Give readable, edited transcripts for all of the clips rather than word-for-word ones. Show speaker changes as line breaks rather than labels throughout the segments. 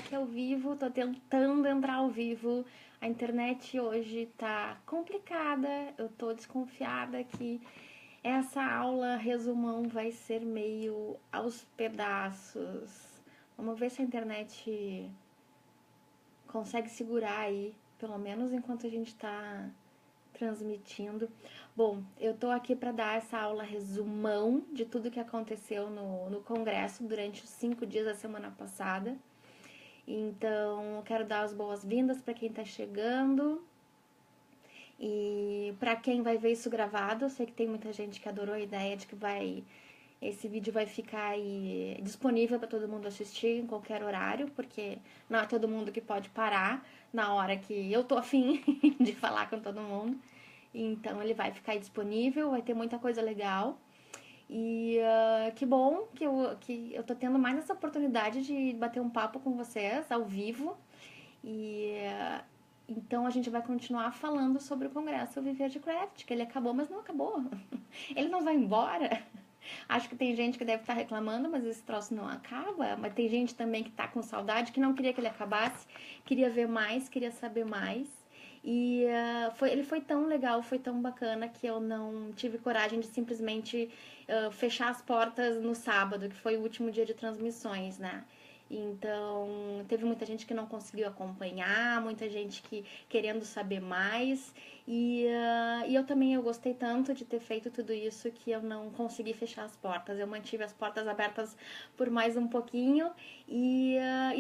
aqui ao vivo, tô tentando entrar ao vivo. A internet hoje tá complicada, eu tô desconfiada que essa aula resumão vai ser meio aos pedaços. Vamos ver se a internet consegue segurar aí, pelo menos enquanto a gente tá transmitindo. Bom, eu tô aqui para dar essa aula resumão de tudo que aconteceu no congresso durante os 5 dias da semana passada. Então, eu quero dar as boas-vindas para quem está chegando e para quem vai ver isso gravado. Eu sei que tem muita gente que adorou a ideia de que esse vídeo vai ficar aí disponível para todo mundo assistir em qualquer horário, porque não é todo mundo que pode parar na hora que eu tô afim de falar com todo mundo. Então, ele vai ficar aí disponível, vai ter muita coisa legal. E que bom que eu tô tendo mais essa oportunidade de bater um papo com vocês ao vivo. E então a gente vai continuar falando sobre o Congresso Viver de Craft, que ele acabou, mas não acabou. Ele não vai embora. Acho que tem gente que deve estar reclamando, mas esse troço não acaba. Mas tem gente também que tá com saudade, que não queria que ele acabasse, queria ver mais, queria saber mais. E ele foi tão legal, foi tão bacana que eu não tive coragem de simplesmente fechar as portas no sábado, que foi o último dia de transmissões, né? Então, teve muita gente que não conseguiu acompanhar, muita gente que querendo saber mais. E eu também eu gostei tanto de ter feito tudo isso que eu não consegui fechar as portas. Eu mantive as portas abertas por mais um pouquinho e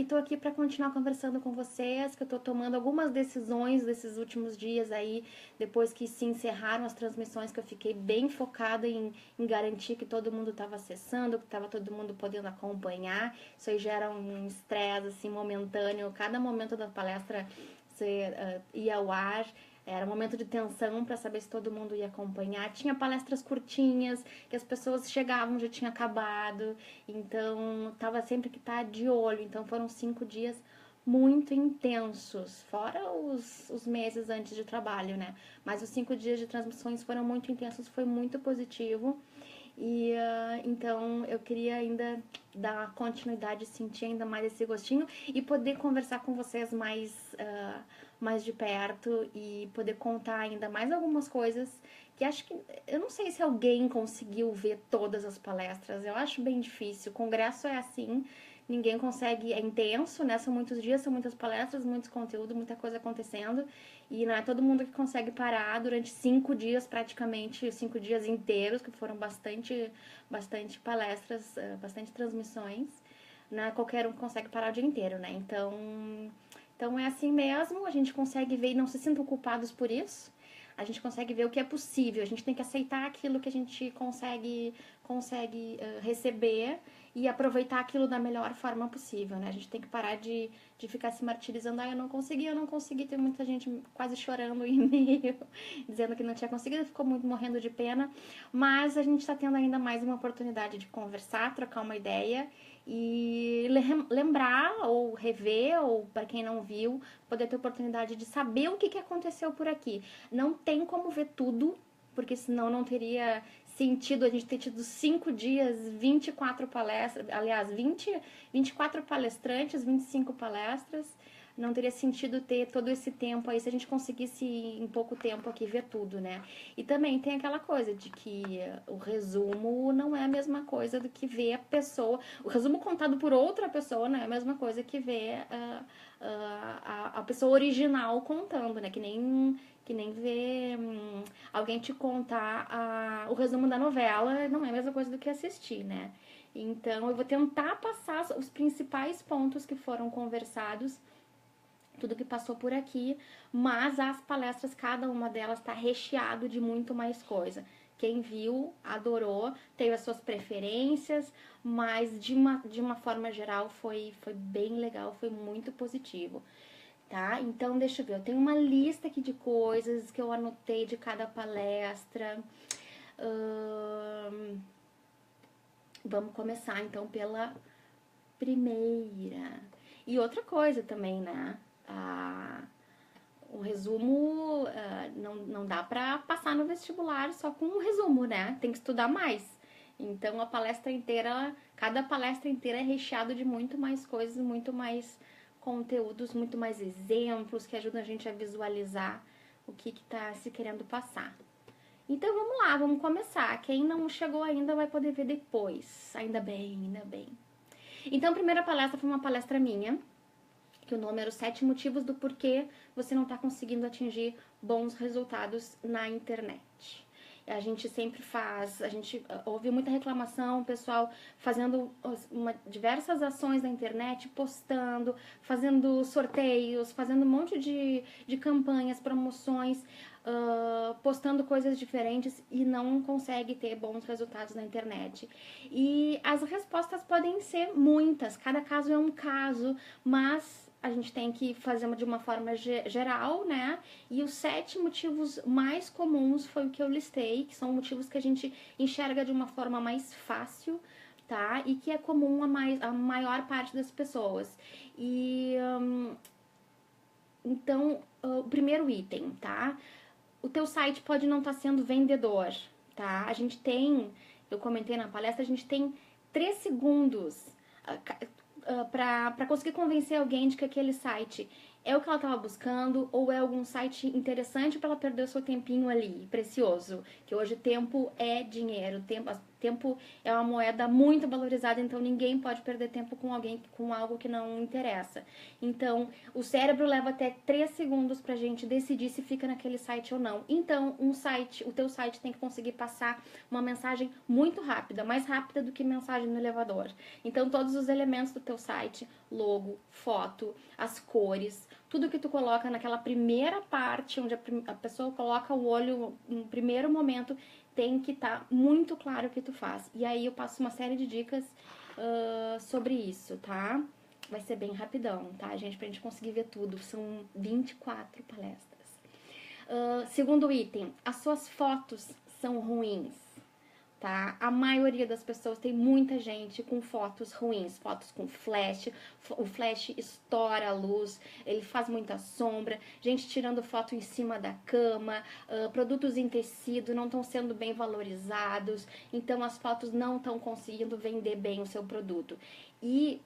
tô aqui para continuar conversando com vocês, que eu tô tomando algumas decisões desses últimos dias aí, depois que se encerraram as transmissões, que eu fiquei bem focada em garantir que todo mundo estava acessando, que estava todo mundo podendo acompanhar. Isso aí gera um estresse assim momentâneo. Cada momento da palestra você ia ao ar. Era um momento de tensão para saber se todo mundo ia acompanhar. Tinha palestras curtinhas, que as pessoas chegavam, já tinha acabado. Então, tava sempre que estar de olho. Então, foram 5 dias muito intensos, fora os meses antes de trabalho, né? Mas os 5 dias de transmissões foram muito intensos, foi muito positivo. E então eu queria ainda dar continuidade, sentir ainda mais esse gostinho e poder conversar com vocês mais de perto e poder contar ainda mais algumas coisas que acho que... Eu não sei se alguém conseguiu ver todas as palestras, eu acho bem difícil. O congresso é assim, ninguém consegue, é intenso, né? São muitos dias, são muitas palestras, muitos conteúdos, muita coisa acontecendo. E não é todo mundo que consegue parar durante 5 dias, praticamente 5 dias inteiros, que foram bastante palestras, bastante transmissões. Não é qualquer um que consegue parar o dia inteiro, né? Então é assim mesmo, a gente consegue ver e não se sintam culpados por isso. A gente consegue ver o que é possível, a gente tem que aceitar aquilo que a gente consegue receber e aproveitar aquilo da melhor forma possível, né? A gente tem que parar de ficar se martirizando. Eu não consegui. Tem muita gente quase chorando em e-mail, dizendo que não tinha conseguido, ficou muito morrendo de pena. Mas a gente está tendo ainda mais uma oportunidade de conversar, trocar uma ideia e lembrar ou rever, ou para quem não viu, poder ter oportunidade de saber o que aconteceu por aqui. Não tem como ver tudo, porque senão não teria sentido a gente ter tido 5 dias, 24 palestras, aliás, 24 palestrantes, 25 palestras. Não teria sentido ter todo esse tempo aí se a gente conseguisse em pouco tempo aqui ver tudo, né? E também tem aquela coisa de que o resumo não é a mesma coisa do que ver a pessoa. O resumo contado por outra pessoa não é a mesma coisa que ver a pessoa original contando, né? Que nem ver alguém te contar o resumo da novela, não é a mesma coisa do que assistir, né? Então, eu vou tentar passar os principais pontos que foram conversados, tudo que passou por aqui, mas as palestras, cada uma delas está recheado de muito mais coisa. Quem viu, adorou, teve as suas preferências, mas de uma forma geral foi bem legal, foi muito positivo. Tá? Então, deixa eu ver, eu tenho uma lista aqui de coisas que eu anotei de cada palestra. Vamos começar, então, pela primeira. E outra coisa também, né? O resumo não dá pra passar no vestibular só com um resumo, né? Tem que estudar mais. Então, a palestra inteira, cada palestra inteira é recheada de muito mais coisas, muito mais conteúdos, muito mais exemplos que ajudam a gente a visualizar o que está se querendo passar. Então vamos lá, vamos começar. Quem não chegou ainda vai poder ver depois. Ainda bem, ainda bem. Então a primeira palestra foi uma palestra minha, que o nome era os 7 motivos do porquê você não está conseguindo atingir bons resultados na internet. A gente sempre faz, a gente ouve muita reclamação, pessoal fazendo diversas ações na internet, postando, fazendo sorteios, fazendo um monte de campanhas, promoções, postando coisas diferentes e não consegue ter bons resultados na internet. E as respostas podem ser muitas, cada caso é um caso, mas a gente tem que fazer de uma forma geral, né? E os 7 motivos mais comuns foi o que eu listei, que são motivos que a gente enxerga de uma forma mais fácil, tá? E que é comum a maior parte das pessoas. E então, o primeiro item, tá? O teu site pode não estar sendo vendedor, tá? A gente tem, eu comentei na palestra, a gente tem 3 segundos para conseguir convencer alguém de que aquele site é o que ela estava buscando ou é algum site interessante para ela perder o seu tempinho ali, precioso. Que hoje tempo é dinheiro, tempo é uma moeda muito valorizada, então ninguém pode perder tempo com algo que não interessa. Então, o cérebro leva até 3 segundos pra gente decidir se fica naquele site ou não. Então, o teu site tem que conseguir passar uma mensagem muito rápida, mais rápida do que mensagem no elevador. Então, todos os elementos do teu site, logo, foto, as cores, tudo que tu coloca naquela primeira parte, onde a pessoa coloca o olho no primeiro momento, tem que estar muito claro o que tu faz. E aí eu passo uma série de dicas sobre isso, tá? Vai ser bem rapidão, tá, gente? Pra gente conseguir ver tudo. São 24 palestras. Segundo item, as suas fotos são ruins. Tá? A maioria das pessoas, tem muita gente com fotos ruins, fotos com flash, o flash estoura a luz, ele faz muita sombra, gente tirando foto em cima da cama, produtos em tecido não estão sendo bem valorizados, então as fotos não estão conseguindo vender bem o seu produto. E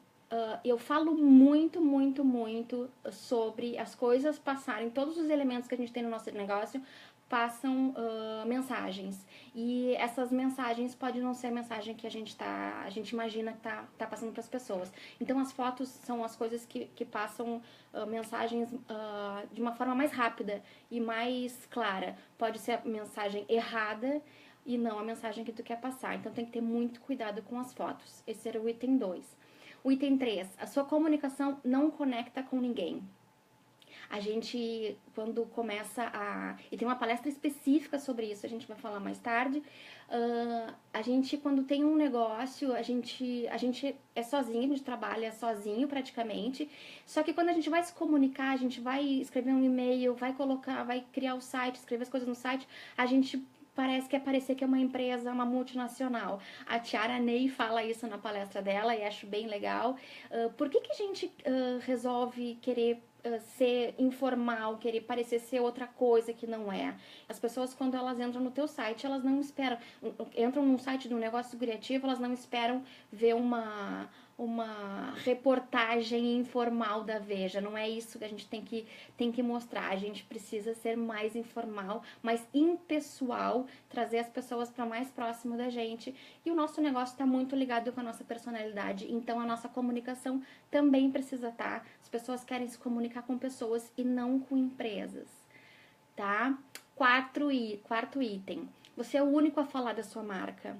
eu falo muito, muito, muito sobre as coisas passarem, todos os elementos que a gente tem no nosso negócio passam mensagens. E essas mensagens podem não ser a mensagem que a gente imagina que tá passando para as pessoas. Então as fotos são as coisas que passam mensagens de uma forma mais rápida e mais clara. Pode ser a mensagem errada e não a mensagem que tu quer passar. Então tem que ter muito cuidado com as fotos. Esse era o item 2. O item 3, a sua comunicação não conecta com ninguém. A gente, quando começa e tem uma palestra específica sobre isso, a gente vai falar mais tarde. A gente, quando tem um negócio, a gente é sozinho, a gente trabalha sozinho praticamente. Só que quando a gente vai se comunicar, a gente vai escrever um e-mail, vai criar o site, escrever as coisas no site, a gente quer parecer que é uma empresa, uma multinacional. A Tiara Ney fala isso na palestra dela e acho bem legal. Por que a gente resolve querer ser informal, querer parecer ser outra coisa que não é? As pessoas, quando elas entram no teu site, elas não esperam, entram num site de um negócio criativo, elas não esperam ver uma reportagem informal da Veja. Não é isso que a gente tem que mostrar. A gente precisa ser mais informal, mais impessoal, trazer as pessoas para mais próximo da gente. E o nosso negócio está muito ligado com a nossa personalidade, então a nossa comunicação também precisa estar. As pessoas querem se comunicar com pessoas e não com empresas, tá? Quarto item. Você é o único a falar da sua marca.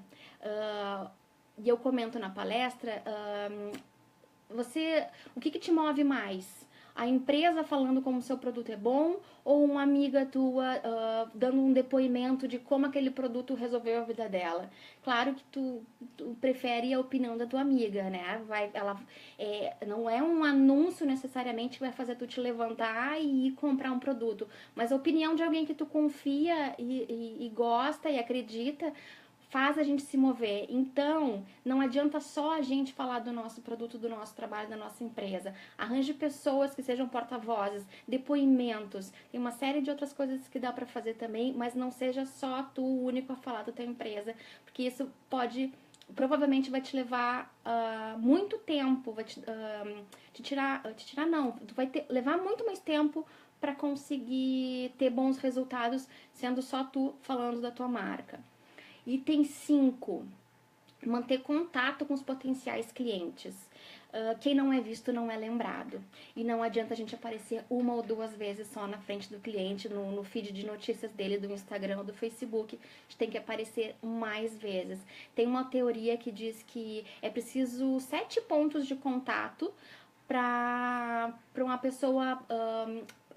E eu comento na palestra, o que te move mais? A empresa falando como o seu produto é bom ou uma amiga tua dando um depoimento de como aquele produto resolveu a vida dela? Claro que tu prefere a opinião da tua amiga, né? Não é um anúncio necessariamente que vai fazer tu te levantar e ir comprar um produto, mas a opinião de alguém que tu confia e gosta e acredita faz a gente se mover. Então, não adianta só a gente falar do nosso produto, do nosso trabalho, da nossa empresa. Arranje pessoas que sejam porta-vozes, depoimentos. Tem uma série de outras coisas que dá pra fazer também, mas não seja só tu o único a falar da tua empresa, porque isso pode provavelmente vai te levar muito tempo, vai não, tu vai levar muito mais tempo para conseguir ter bons resultados sendo só tu falando da tua marca. Item 5, manter contato com os potenciais clientes. Quem não é visto não é lembrado. E não adianta a gente aparecer 1 ou 2 vezes só na frente do cliente, no feed de notícias dele, do Instagram ou do Facebook. A gente tem que aparecer mais vezes. Tem uma teoria que diz que é preciso 7 pontos de contato para uma pessoa,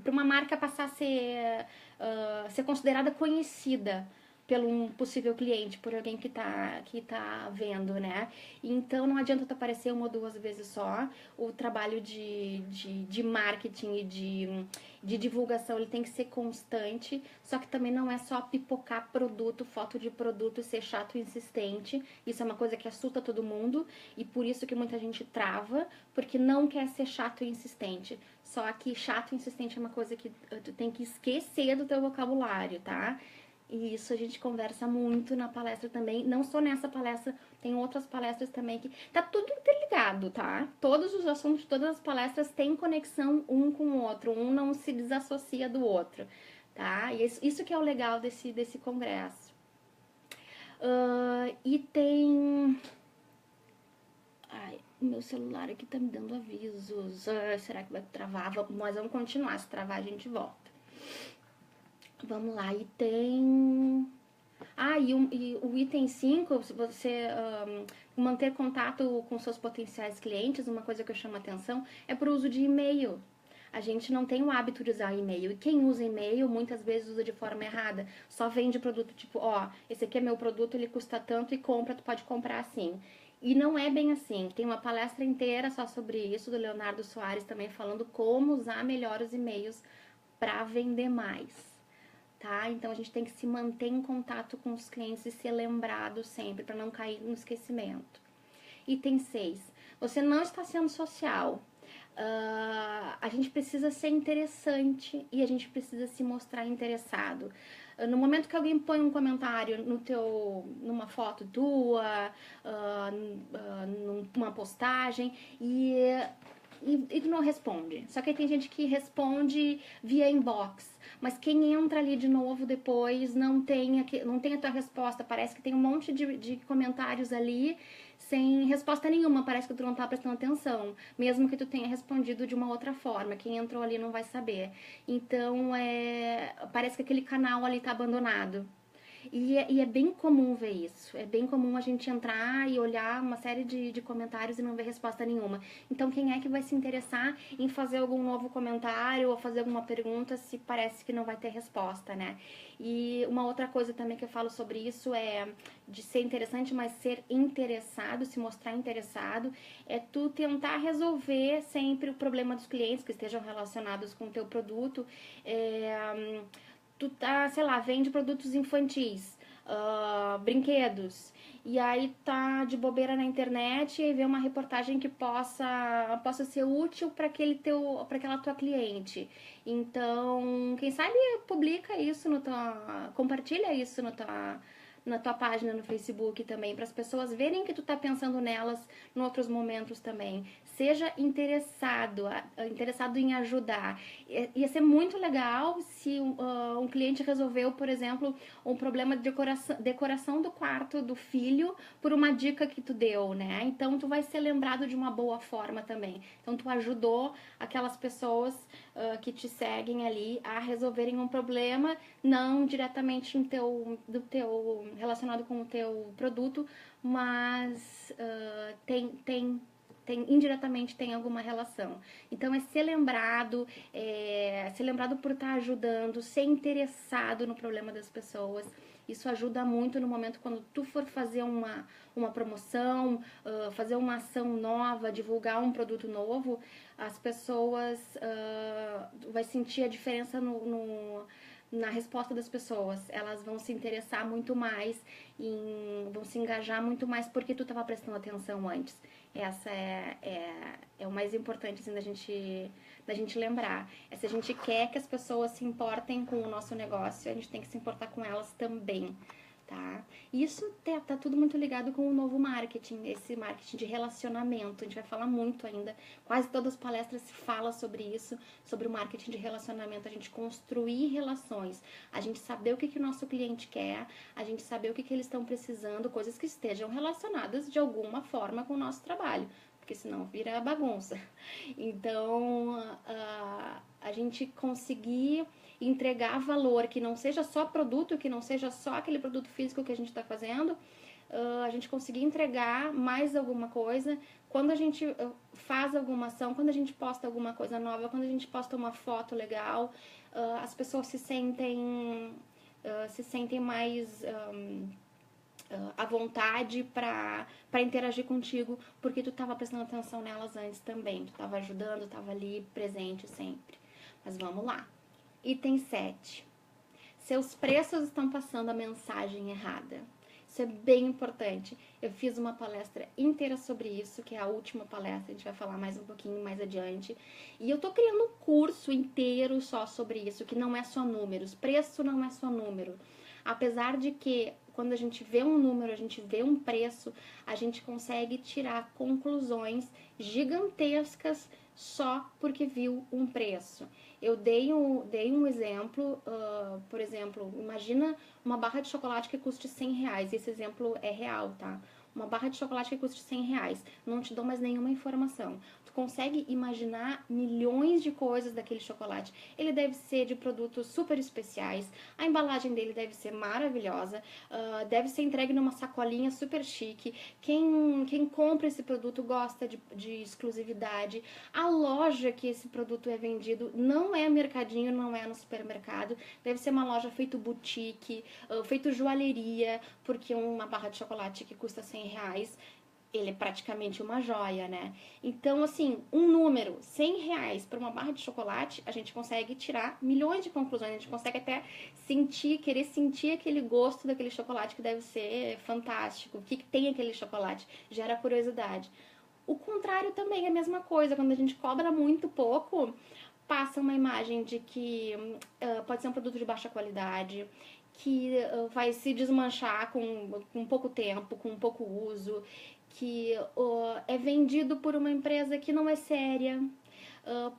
para uma marca passar a ser considerada conhecida pelo um possível cliente, por alguém que tá vendo, né? Então não adianta tu aparecer 1 ou 2 vezes só. O trabalho de marketing e de divulgação, ele tem que ser constante, só que também não é só pipocar produto, foto de produto e ser chato e insistente. Isso é uma coisa que assusta todo mundo e por isso que muita gente trava, porque não quer ser chato e insistente. Só que chato e insistente é uma coisa que tu tem que esquecer do teu vocabulário, tá? E isso a gente conversa muito na palestra também. Não só nessa palestra, tem outras palestras também que tá tudo interligado, tá? Todos os assuntos, todas as palestras têm conexão um com o outro. Um não se desassocia do outro, tá? E isso que é o legal desse congresso. E tem... Ai, o meu celular aqui tá me dando avisos. Será que vai travar? Mas vamos continuar. Se travar, a gente volta. Vamos lá, e tem... e o item 5, você manter contato com seus potenciais clientes, uma coisa que eu chamo a atenção, é pro uso de e-mail. A gente não tem o hábito de usar e-mail. E quem usa e-mail, muitas vezes usa de forma errada. Só vende produto tipo, esse aqui é meu produto, ele custa tanto e compra, tu pode comprar assim. E não é bem assim. Tem uma palestra inteira só sobre isso, do Leonardo Soares também, falando como usar melhor os e-mails para vender mais. Tá? Então a gente tem que se manter em contato com os clientes e ser lembrado sempre, para não cair no esquecimento. Item 6. Você não está sendo social. A gente precisa ser interessante e a gente precisa se mostrar interessado. No momento que alguém põe um comentário numa foto tua, numa postagem e tu não responde. Só que aí tem gente que responde via inbox. Mas quem entra ali de novo depois não tem a tua resposta. Parece que tem um monte de comentários ali sem resposta nenhuma. Parece que tu não tá prestando atenção. Mesmo que tu tenha respondido de uma outra forma. Quem entrou ali não vai saber. Então, parece que aquele canal ali tá abandonado. E é bem comum ver isso. É bem comum a gente entrar e olhar uma série de comentários e não ver resposta nenhuma. Então, quem é que vai se interessar em fazer algum novo comentário ou fazer alguma pergunta se parece que não vai ter resposta, né? E uma outra coisa também que eu falo sobre isso é de ser interessante, mas ser interessado, se mostrar interessado, é tu tentar resolver sempre o problema dos clientes que estejam relacionados com o teu produto. Tu tá, sei lá, vende produtos infantis, brinquedos, e aí tá de bobeira na internet e vê uma reportagem que possa ser útil para aquela tua cliente. Então, quem sabe publica isso compartilha isso na tua página no Facebook também, para as pessoas verem que tu tá pensando nelas em outros momentos também. Seja interessado em ajudar. Ia ser muito legal se um cliente resolveu, por exemplo, um problema de decoração do quarto do filho por uma dica que tu deu, né? Então, tu vai ser lembrado de uma boa forma também. Então, tu ajudou aquelas pessoas que te seguem ali a resolverem um problema, não diretamente relacionado com o teu produto, mas indiretamente tem alguma relação. Então, é ser lembrado por estar ajudando, ser interessado no problema das pessoas. Isso ajuda muito no momento quando tu for fazer uma promoção, fazer uma ação nova, divulgar um produto novo, as pessoas vai sentir a diferença na resposta das pessoas. Elas vão se interessar muito mais, vão se engajar muito mais porque tu estava prestando atenção antes. Essa é o mais importante assim, da gente lembrar. Se a gente quer que as pessoas se importem com o nosso negócio, a gente tem que se importar com elas também, tá? Isso tá tudo muito ligado com o novo marketing, esse marketing de relacionamento. A gente vai falar muito ainda, quase todas as palestras se fala sobre isso, sobre o marketing de relacionamento, a gente construir relações, a gente saber o que o nosso cliente quer, a gente saber o que eles estão precisando, coisas que estejam relacionadas de alguma forma com o nosso trabalho, porque senão vira bagunça. Então, a gente conseguir entregar valor, que não seja só produto, que não seja só aquele produto físico que a gente está fazendo, a gente conseguir entregar mais alguma coisa, quando a gente faz alguma ação, quando a gente posta alguma coisa nova, quando a gente posta uma foto legal, as pessoas se sentem mais à vontade para interagir contigo, porque tu estava prestando atenção nelas antes também, tu estava ajudando, estava ali presente sempre. Mas vamos lá. Item 7. Seus preços estão passando a mensagem errada. Isso é bem importante. Eu fiz uma palestra inteira sobre isso, que é a última palestra, a gente vai falar mais um pouquinho mais adiante. E eu tô criando um curso inteiro só sobre isso, que não é só números. Preço não é só número. Apesar de que quando a gente vê um número, a gente vê um preço, a gente consegue tirar conclusões gigantescas só porque viu um preço. Eu dei um exemplo, por exemplo, imagina uma barra de chocolate que custe R$100. Esse exemplo é real, tá? Uma barra de chocolate que custe R$100. Não te dou mais nenhuma informação. Tu consegue imaginar milhões de coisas daquele chocolate. Ele deve ser de produtos super especiais. A embalagem dele deve ser maravilhosa. Deve ser entregue numa sacolinha super chique. Quem compra esse produto gosta de exclusividade. A loja que esse produto é vendido não é mercadinho, não é no supermercado. Deve ser uma loja feito boutique, feito joalheria, porque uma barra de chocolate que custa R$100, ele é praticamente uma joia, né? Então, assim, um número, R$100 para uma barra de chocolate, a gente consegue tirar milhões de conclusões, a gente consegue até querer sentir aquele gosto daquele chocolate que deve ser fantástico. O que tem aquele chocolate? Gera curiosidade. O contrário também é a mesma coisa, quando a gente cobra muito pouco, passa uma imagem de que pode ser um produto de baixa qualidade, que vai se desmanchar com pouco tempo, com pouco uso, que é vendido por uma empresa que não é séria.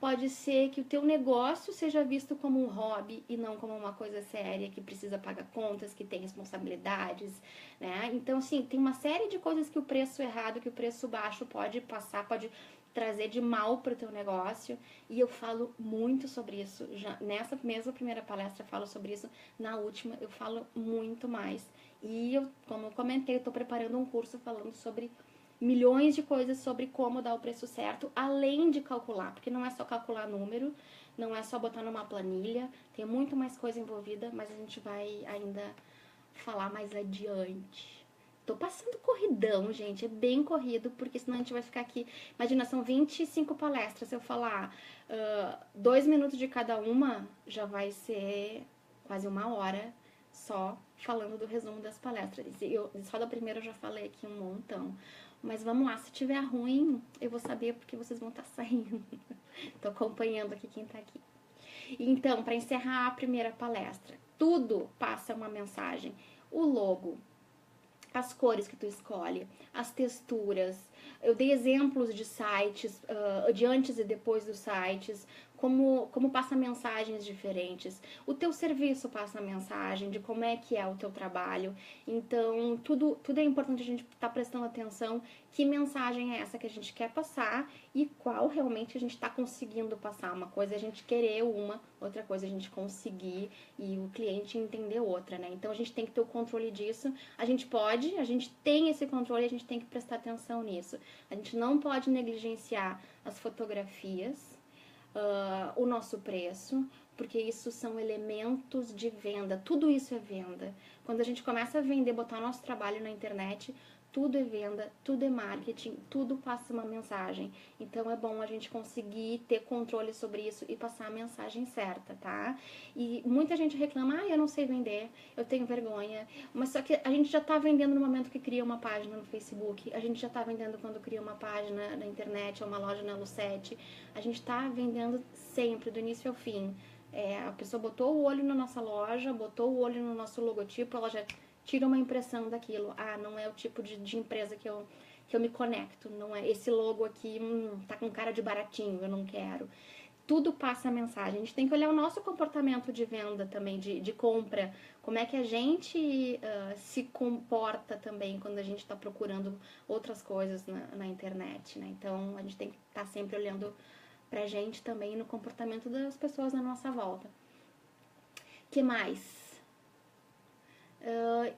Pode ser que o teu negócio seja visto como um hobby e não como uma coisa séria, que precisa pagar contas, que tem responsabilidades, né? Então, assim, tem uma série de coisas que o preço errado, que o preço baixo pode trazer de mal para o teu negócio, e eu falo muito sobre isso. Já nessa mesma primeira palestra eu falo sobre isso, na última eu falo muito mais. E eu, como eu comentei, eu estou preparando um curso falando sobre milhões de coisas sobre como dar o preço certo, além de calcular, porque não é só calcular número, não é só botar numa planilha, tem muito mais coisa envolvida, mas a gente vai ainda falar mais adiante. Tô passando corridão, gente, é bem corrido, porque senão a gente vai ficar aqui. Imagina, são 25 palestras, se eu falar 2 minutos de cada uma, já vai ser quase 1 hora só falando do resumo das palestras. Só da primeira eu já falei aqui um montão. Mas vamos lá, se tiver ruim, eu vou saber porque vocês vão estar saindo. Tô acompanhando aqui quem tá aqui. Então, para encerrar a primeira palestra, tudo passa uma mensagem. O logo, as cores que tu escolhe, as texturas. Eu dei exemplos de sites, de antes e depois dos sites, como passa mensagens diferentes. O teu serviço passa mensagem de como é que é o teu trabalho. Então, tudo é importante a gente estar prestando atenção que mensagem é essa que a gente quer passar e qual realmente a gente está conseguindo passar. Uma coisa é a gente querer uma, outra coisa é a gente conseguir e o cliente entender outra, né? Então, a gente tem que ter o controle disso. A gente tem esse controle e a gente tem que prestar atenção nisso. A gente não pode negligenciar as fotografias, o nosso preço, porque isso são elementos de venda, tudo isso é venda. Quando a gente começa a vender, botar nosso trabalho na internet, tudo é venda, tudo é marketing, tudo passa uma mensagem. Então é bom a gente conseguir ter controle sobre isso e passar a mensagem certa, tá? E muita gente reclama, eu não sei vender, eu tenho vergonha. Mas só que a gente já tá vendendo no momento que cria uma página no Facebook, a gente já tá vendendo quando cria uma página na internet ou uma loja na Lucete. A gente tá vendendo sempre, do início ao fim. A pessoa botou o olho na nossa loja, botou o olho no nosso logotipo, ela tira uma impressão daquilo. Ah, não é o tipo de empresa que eu me conecto, não é esse logo aqui, tá com cara de baratinho, eu não quero. Tudo passa a mensagem. A gente tem que olhar o nosso comportamento de venda também, de compra. Como é que a gente se comporta também quando a gente está procurando outras coisas na internet, né? Então, a gente tem que estar sempre olhando pra gente também no comportamento das pessoas na nossa volta. Que mais?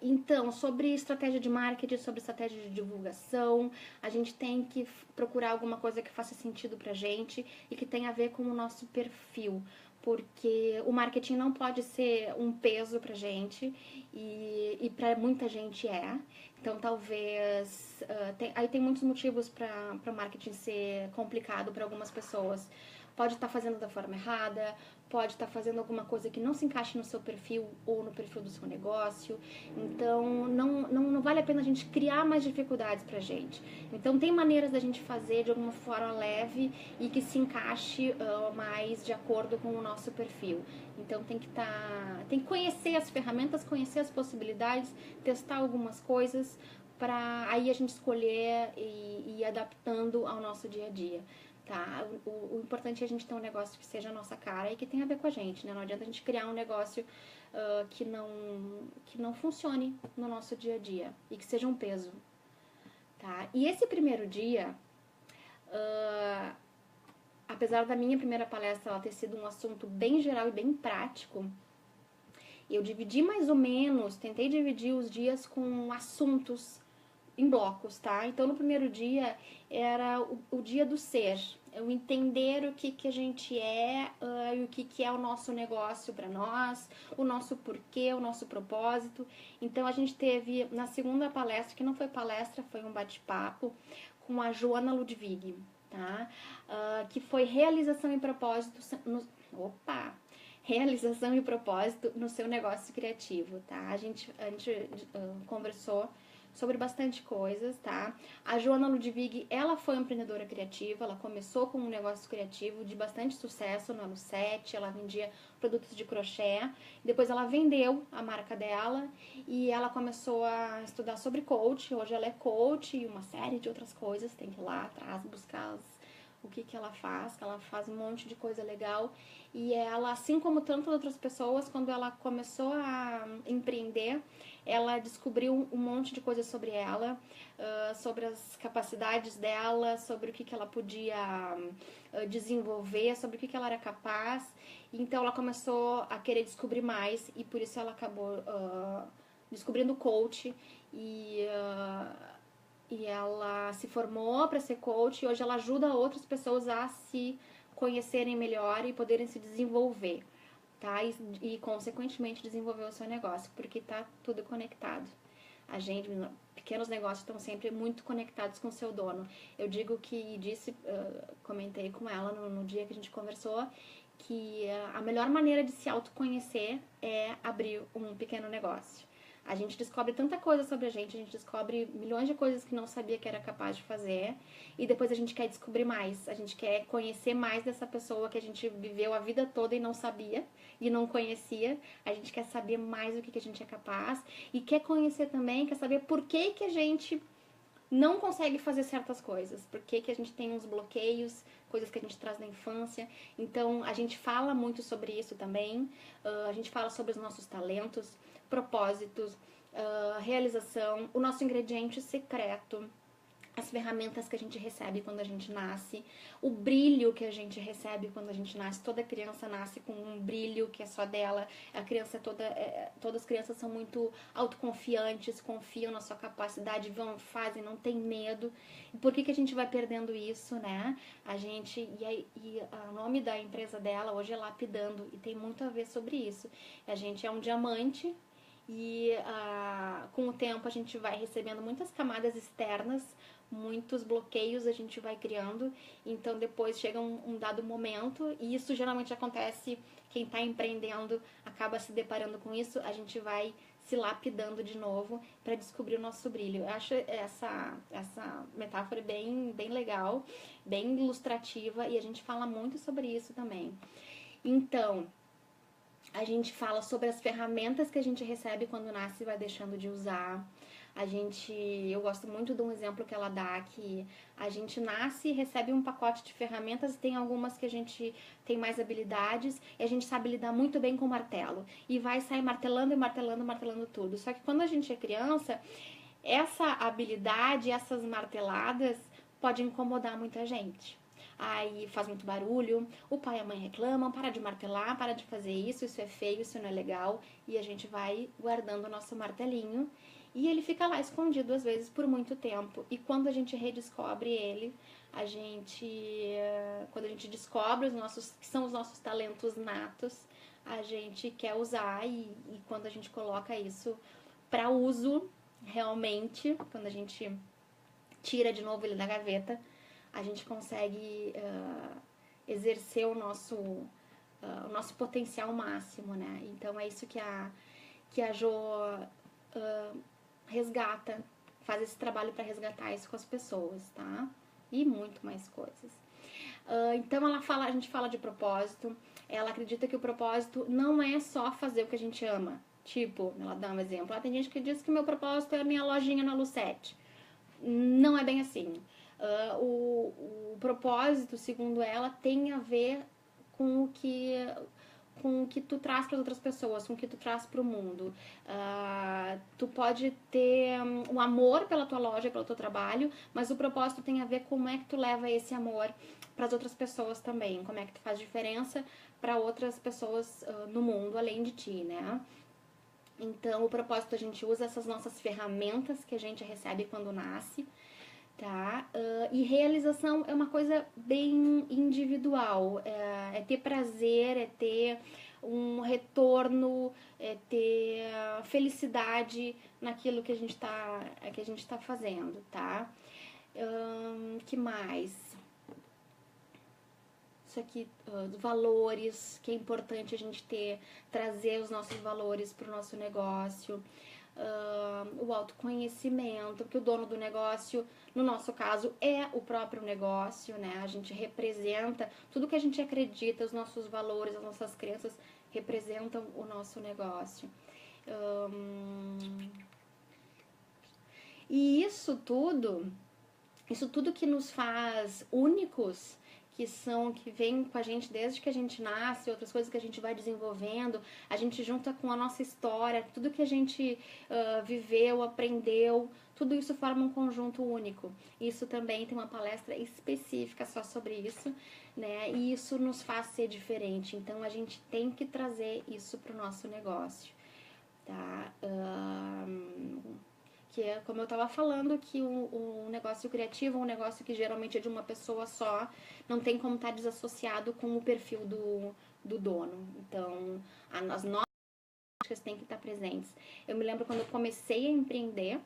Então, sobre estratégia de marketing, sobre estratégia de divulgação, a gente tem que procurar alguma coisa que faça sentido pra gente e que tenha a ver com o nosso perfil, porque o marketing não pode ser um peso pra gente e pra muita gente é. Então, talvez. Aí tem muitos motivos para o marketing ser complicado para algumas pessoas. Pode estar fazendo da forma errada, pode estar fazendo alguma coisa que não se encaixe no seu perfil ou no perfil do seu negócio. Então, não vale a pena a gente criar mais dificuldades pra gente. Então, tem maneiras da gente fazer de alguma forma leve e que se encaixe mais de acordo com o nosso perfil. Então, tem que conhecer as ferramentas, conhecer as possibilidades, testar algumas coisas para aí a gente escolher e ir adaptando ao nosso dia a dia. Tá? O importante é a gente ter um negócio que seja a nossa cara e que tenha a ver com a gente, né? Não adianta a gente criar um negócio que não funcione no nosso dia a dia e que seja um peso, tá? E esse primeiro dia, apesar da minha primeira palestra ela ter sido um assunto bem geral e bem prático, eu dividi mais ou menos, tentei dividir os dias com assuntos em blocos, tá? Então, no primeiro dia era o dia do ser, o entender o que a gente é e o que é o nosso negócio para nós, o nosso porquê, o nosso propósito. Então, a gente teve na segunda palestra, que não foi palestra, foi um bate-papo, com a Joana Ludwig, tá? Que foi realização e propósito realização e propósito no seu negócio criativo, tá? A gente conversou sobre bastante coisas, tá? A Joana Ludwig, ela foi empreendedora criativa, ela começou com um negócio criativo de bastante sucesso no ano 7, ela vendia produtos de crochê, depois ela vendeu a marca dela e ela começou a estudar sobre coach, hoje ela é coach e uma série de outras coisas, tem que ir lá atrás buscar o que ela faz um monte de coisa legal e ela, assim como tantas outras pessoas, quando ela começou a empreender, ela descobriu um monte de coisas sobre ela, sobre as capacidades dela, sobre o que ela podia desenvolver, sobre o que ela era capaz. Então ela começou a querer descobrir mais e por isso ela acabou descobrindo o coach e ela se formou para ser coach e hoje ela ajuda outras pessoas a se conhecerem melhor e poderem se desenvolver, tá? E consequentemente desenvolver o seu negócio, porque tá tudo conectado. A gente, pequenos negócios estão sempre muito conectados com o seu dono. Eu digo que comentei com ela no dia que a gente conversou, que a melhor maneira de se autoconhecer é abrir um pequeno negócio. A gente descobre tanta coisa sobre a gente descobre milhões de coisas que não sabia que era capaz de fazer e depois a gente quer descobrir mais, a gente quer conhecer mais dessa pessoa que a gente viveu a vida toda e não sabia e não conhecia, a gente quer saber mais do que a gente é capaz e quer conhecer também, quer saber por que a gente não consegue fazer certas coisas, por que a gente tem uns bloqueios, coisas que a gente traz da infância. Então, a gente fala muito sobre isso também, a gente fala sobre os nossos talentos, propósitos, realização, o nosso ingrediente secreto, as ferramentas que a gente recebe quando a gente nasce, o brilho que a gente recebe quando a gente nasce. Toda criança nasce com um brilho que é só dela. A criança todas as crianças são muito autoconfiantes, confiam na sua capacidade, fazem, não tem medo. E por que a gente vai perdendo isso, né? O nome da empresa dela hoje é Lapidando e tem muito a ver sobre isso. A gente é um diamante e com o tempo a gente vai recebendo muitas camadas externas, muitos bloqueios a gente vai criando, então depois chega um dado momento, e isso geralmente acontece, quem está empreendendo acaba se deparando com isso, a gente vai se lapidando de novo para descobrir o nosso brilho. Eu acho essa metáfora bem legal, bem ilustrativa, e a gente fala muito sobre isso também. Então, A gente fala sobre as ferramentas que a gente recebe quando nasce e vai deixando de usar. Eu gosto muito de um exemplo que ela dá, que a gente nasce e recebe um pacote de ferramentas, e tem algumas que a gente tem mais habilidades, e a gente sabe lidar muito bem com o martelo. E vai sair martelando e martelando, martelando tudo. Só que quando a gente é criança, essa habilidade, essas marteladas, pode incomodar muita gente. Aí faz muito barulho, o pai e a mãe reclamam, para de martelar, para de fazer isso é feio, isso não é legal. E a gente vai guardando o nosso martelinho e ele fica lá escondido às vezes por muito tempo. E quando a gente redescobre ele, quando a gente descobre que são os nossos talentos natos, a gente quer usar e quando a gente coloca isso para uso realmente, quando a gente tira de novo ele da gaveta, a gente consegue exercer o nosso potencial máximo, né? Então é isso que a Jo resgata, faz esse trabalho para resgatar isso com as pessoas, tá? E muito mais coisas. Então a gente fala de propósito, ela acredita que o propósito não é só fazer o que a gente ama. Tipo, ela dá um exemplo, tem gente que diz que o meu propósito é a minha lojinha na Lucete. Não é bem assim. O propósito, segundo ela, tem a ver com o que tu traz para outras pessoas, com o que tu traz para o mundo. Tu pode ter um amor pela tua loja, pelo teu trabalho, mas o propósito tem a ver com como é que tu leva esse amor para as outras pessoas também, como é que tu faz diferença para outras pessoas no mundo, além de ti, né? Então, o propósito, a gente usa essas nossas ferramentas que a gente recebe quando nasce, tá? E realização é uma coisa bem individual, é ter prazer, é ter um retorno, é ter felicidade naquilo que a gente tá fazendo, tá? Que mais? Isso aqui, valores, que é importante a gente trazer os nossos valores para o nosso negócio. O autoconhecimento, porque o dono do negócio, no nosso caso, é o próprio negócio, né? A gente representa tudo que a gente acredita, os nossos valores, as nossas crenças representam o nosso negócio. E isso tudo que nos faz únicos, que vem com a gente desde que a gente nasce, outras coisas que a gente vai desenvolvendo, a gente junta com a nossa história, tudo que a gente viveu, aprendeu, tudo isso forma um conjunto único. Isso também tem uma palestra específica só sobre isso, né? E isso nos faz ser diferente. Então a gente tem que trazer isso para o nosso negócio, tá? Que é, como eu estava falando, que o negócio criativo é um negócio que geralmente é de uma pessoa só, não tem como estar desassociado com o perfil do dono. Então, as nossas têm que estar presentes. Eu me lembro quando eu comecei a empreender,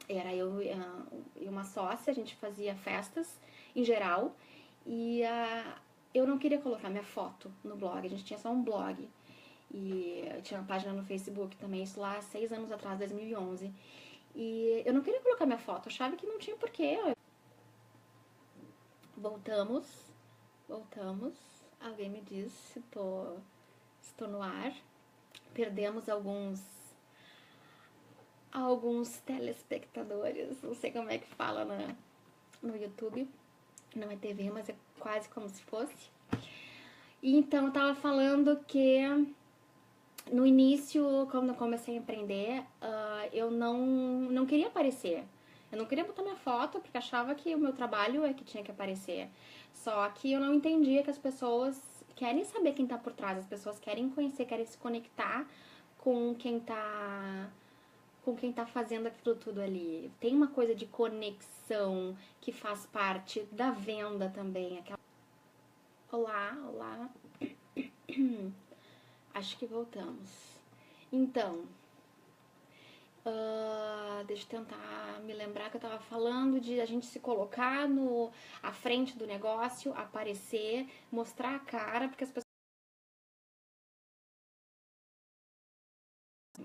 era eu e uma sócia, a gente fazia festas em geral, e eu não queria colocar minha foto no blog, a gente tinha só um blog. E eu tinha uma página no Facebook também, isso lá 6 anos atrás, 2011. E eu não queria colocar minha foto, achava que não tinha porquê. Voltamos. Alguém me diz se estou no ar. Perdemos alguns telespectadores, não sei como é que fala no YouTube. Não é TV, mas é quase como se fosse. E então eu tava falando que no início, quando eu comecei a empreender, eu não queria aparecer. Eu não queria botar minha foto porque achava que o meu trabalho é que tinha que aparecer. Só que eu não entendia que as pessoas querem saber quem tá por trás, as pessoas querem conhecer, querem se conectar com quem tá fazendo aquilo tudo ali. Tem uma coisa de conexão que faz parte da venda também. Olá. Acho que voltamos. Então, deixa eu tentar me lembrar que eu tava falando de a gente se colocar à frente do negócio, aparecer, mostrar a cara, porque as pessoas...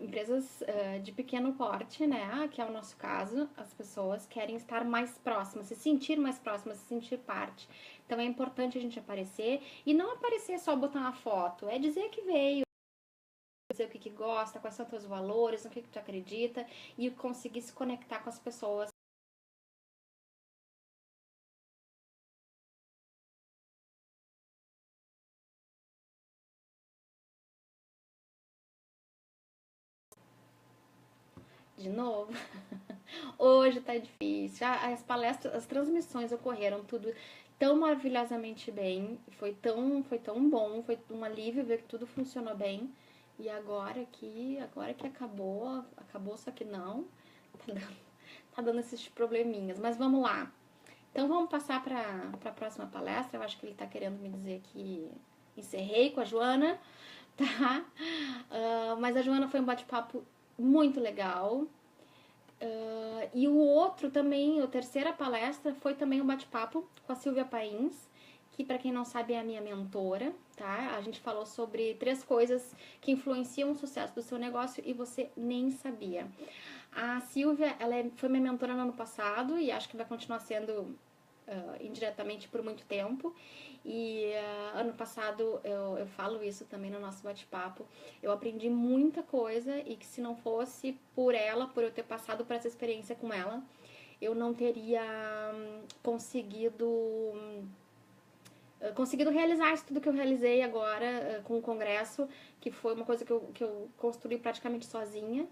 Empresas de pequeno porte, né, que é o nosso caso, as pessoas querem estar mais próximas, se sentir mais próximas, se sentir parte. Então é importante a gente aparecer, e não aparecer só botar uma foto, é dizer que veio, dizer o que gosta, quais são teus valores, no que tu acredita, e conseguir se conectar com as pessoas. De novo, hoje tá difícil. As palestras, as transmissões ocorreram tudo tão maravilhosamente bem, foi tão bom, foi um alívio ver que tudo funcionou bem. E agora que acabou, só que não, tá dando, tá dando esses probleminhas. Mas vamos lá. Então vamos passar para a próxima palestra. Eu acho que ele tá querendo me dizer que encerrei com a Joana, tá? Mas a Joana foi um bate-papo muito legal. E o outro também, a terceira palestra, foi também um bate-papo com a Silvia Pains, que para quem não sabe é a minha mentora, tá? A gente falou sobre 3 coisas que influenciam o sucesso do seu negócio e você nem sabia. A Silvia, foi minha mentora no ano passado e acho que vai continuar sendo indiretamente por muito tempo. E ano passado eu falo isso também no nosso bate-papo. Eu aprendi muita coisa e que se não fosse por ela, por eu ter passado por essa experiência com ela, eu não teria conseguido realizar isso tudo que eu realizei agora com o congresso, que foi uma coisa que eu construí praticamente sozinha.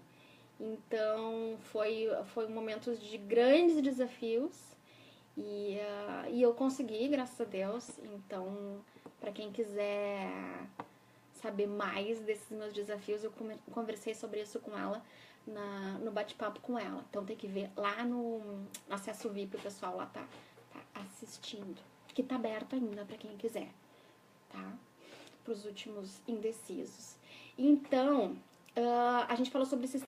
Então foi momentos de grandes desafios e eu consegui, graças a Deus. Então, para quem quiser saber mais desses meus desafios, eu conversei sobre isso com ela no bate-papo com ela. Então tem que ver lá no acesso VIP, o pessoal lá tá assistindo. Que tá aberto ainda para quem quiser, tá? Para os últimos indecisos. Então, a gente falou sobre esses.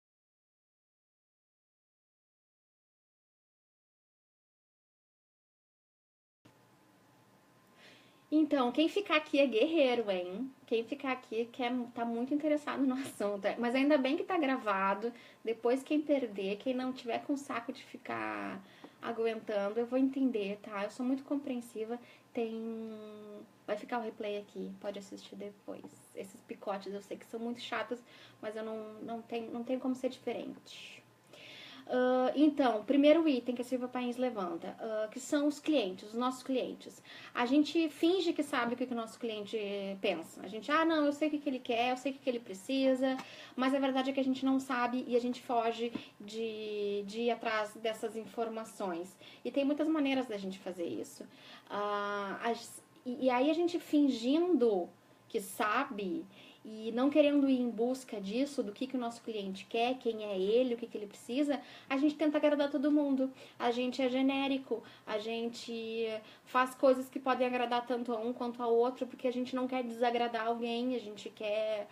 Então, quem ficar aqui é guerreiro, hein? Quem ficar aqui tá muito interessado no assunto. Mas ainda bem que tá gravado. Depois quem perder, quem não tiver com saco de ficar aguentando, eu vou entender, tá? Eu sou muito compreensiva. Vai ficar o replay aqui, pode assistir depois. Esses picotes eu sei que são muito chatos, mas eu não tenho como ser diferente. Então, primeiro item que a Silvia Pains levanta, que são os clientes, os nossos clientes. A gente finge que sabe o que o nosso cliente pensa. A gente, não, eu sei o que ele quer, eu sei o que ele precisa, mas a verdade é que a gente não sabe e a gente foge de ir atrás dessas informações. E tem muitas maneiras da gente fazer isso. E aí a gente fingindo que sabe e não querendo ir em busca disso, do que o nosso cliente quer, quem é ele, o que ele precisa, a gente tenta agradar todo mundo. A gente é genérico, a gente faz coisas que podem agradar tanto a um quanto ao outro, porque a gente não quer desagradar alguém, a gente quer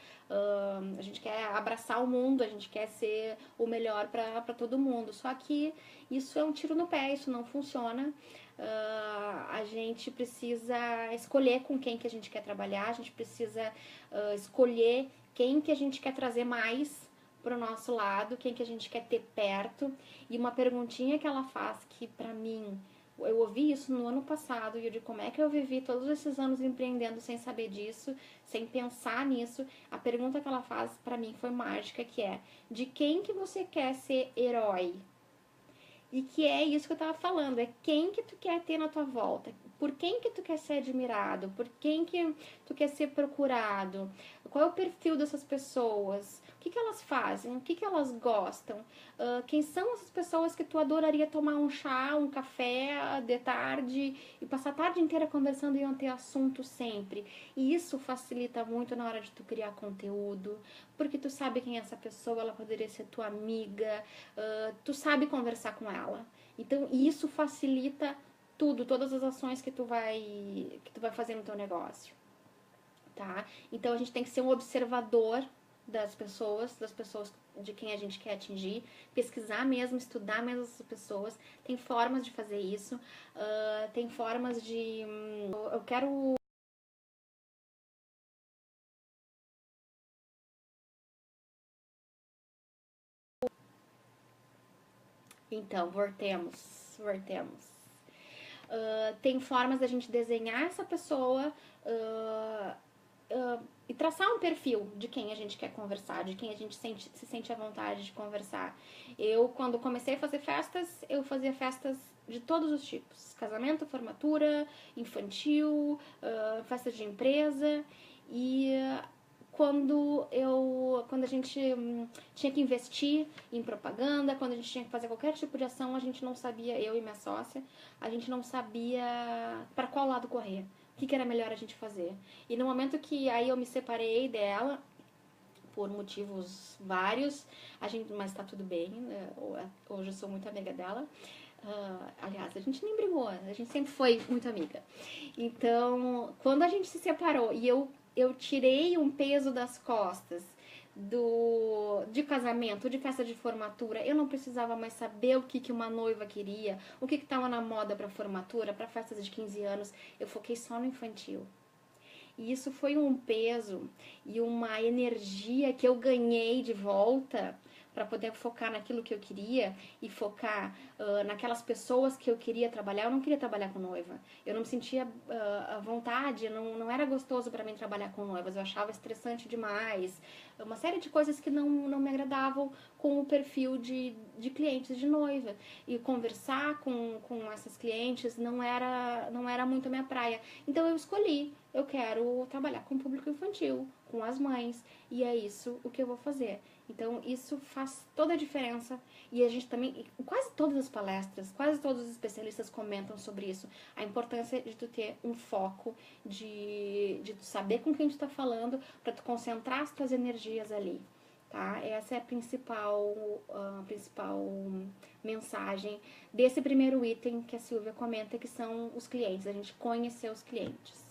abraçar o mundo, a gente quer ser o melhor para todo mundo. Só que isso é um tiro no pé, isso não funciona. A gente precisa escolher com quem que a gente quer trabalhar, a gente precisa escolher quem que a gente quer trazer mais pro nosso lado, quem que a gente quer ter perto. E uma perguntinha que ela faz que pra mim, eu ouvi isso no ano passado e eu digo, como é que eu vivi todos esses anos empreendendo sem saber disso, sem pensar nisso? A pergunta que ela faz pra mim foi mágica, que é: de quem que você quer ser herói? E que é isso que eu tava falando, é quem que tu quer ter na tua volta, por quem que tu quer ser admirado, por quem que tu quer ser procurado, qual é o perfil dessas pessoas, o que elas fazem, o que elas gostam, quem são essas pessoas que tu adoraria tomar um chá, um café de tarde e passar a tarde inteira conversando e iam ter assunto sempre. E isso facilita muito na hora de tu criar conteúdo, porque tu sabe quem é essa pessoa, ela poderia ser tua amiga, tu sabe conversar com ela. Então isso facilita tudo, todas as ações que tu vai fazer no teu negócio, tá? Então a gente tem que ser um observador das pessoas de quem a gente quer atingir, pesquisar mesmo, estudar mesmo essas pessoas. Tem formas de fazer isso, tem formas de... Eu quero... Então, voltemos. Tem formas da gente desenhar essa pessoa e traçar um perfil de quem a gente quer conversar, de quem a gente se sente à vontade de conversar. Eu, quando comecei a fazer festas, eu fazia festas de todos os tipos. Casamento, formatura, infantil, festas de empresa. E quando a gente tinha que investir em propaganda, quando a gente tinha que fazer qualquer tipo de ação, a gente não sabia, eu e minha sócia, a gente não sabia para qual lado correr, o que era melhor a gente fazer. E no momento que aí eu me separei dela, por motivos vários, mas tá tudo bem, né? Hoje eu sou muito amiga dela. Aliás, a gente nem brigou, a gente sempre foi muito amiga. Então, quando a gente se separou e eu tirei um peso das costas de casamento, de festa de formatura, eu não precisava mais saber o que uma noiva queria, o que estava na moda para formatura, para festas de 15 anos. Eu foquei só no infantil. E isso foi um peso e uma energia que eu ganhei de volta para poder focar naquilo que eu queria e focar naquelas pessoas que eu queria trabalhar. Eu não queria trabalhar com noiva. Eu não me sentia à vontade, não era gostoso para mim trabalhar com noivas. Eu achava estressante demais. Uma série de coisas que não me agradavam com o perfil de clientes de noiva. E conversar com essas clientes não era muito a minha praia. Então eu escolhi. Eu quero trabalhar com o público infantil, com as mães, e é isso o que eu vou fazer. Então, isso faz toda a diferença, e a gente também, quase todas as palestras, quase todos os especialistas comentam sobre isso, a importância de tu ter um foco, de tu saber com quem tu tá falando, para tu concentrar as tuas energias ali, tá? Essa é a principal mensagem desse primeiro item que a Silvia comenta, que são os clientes, a gente conhecer os clientes.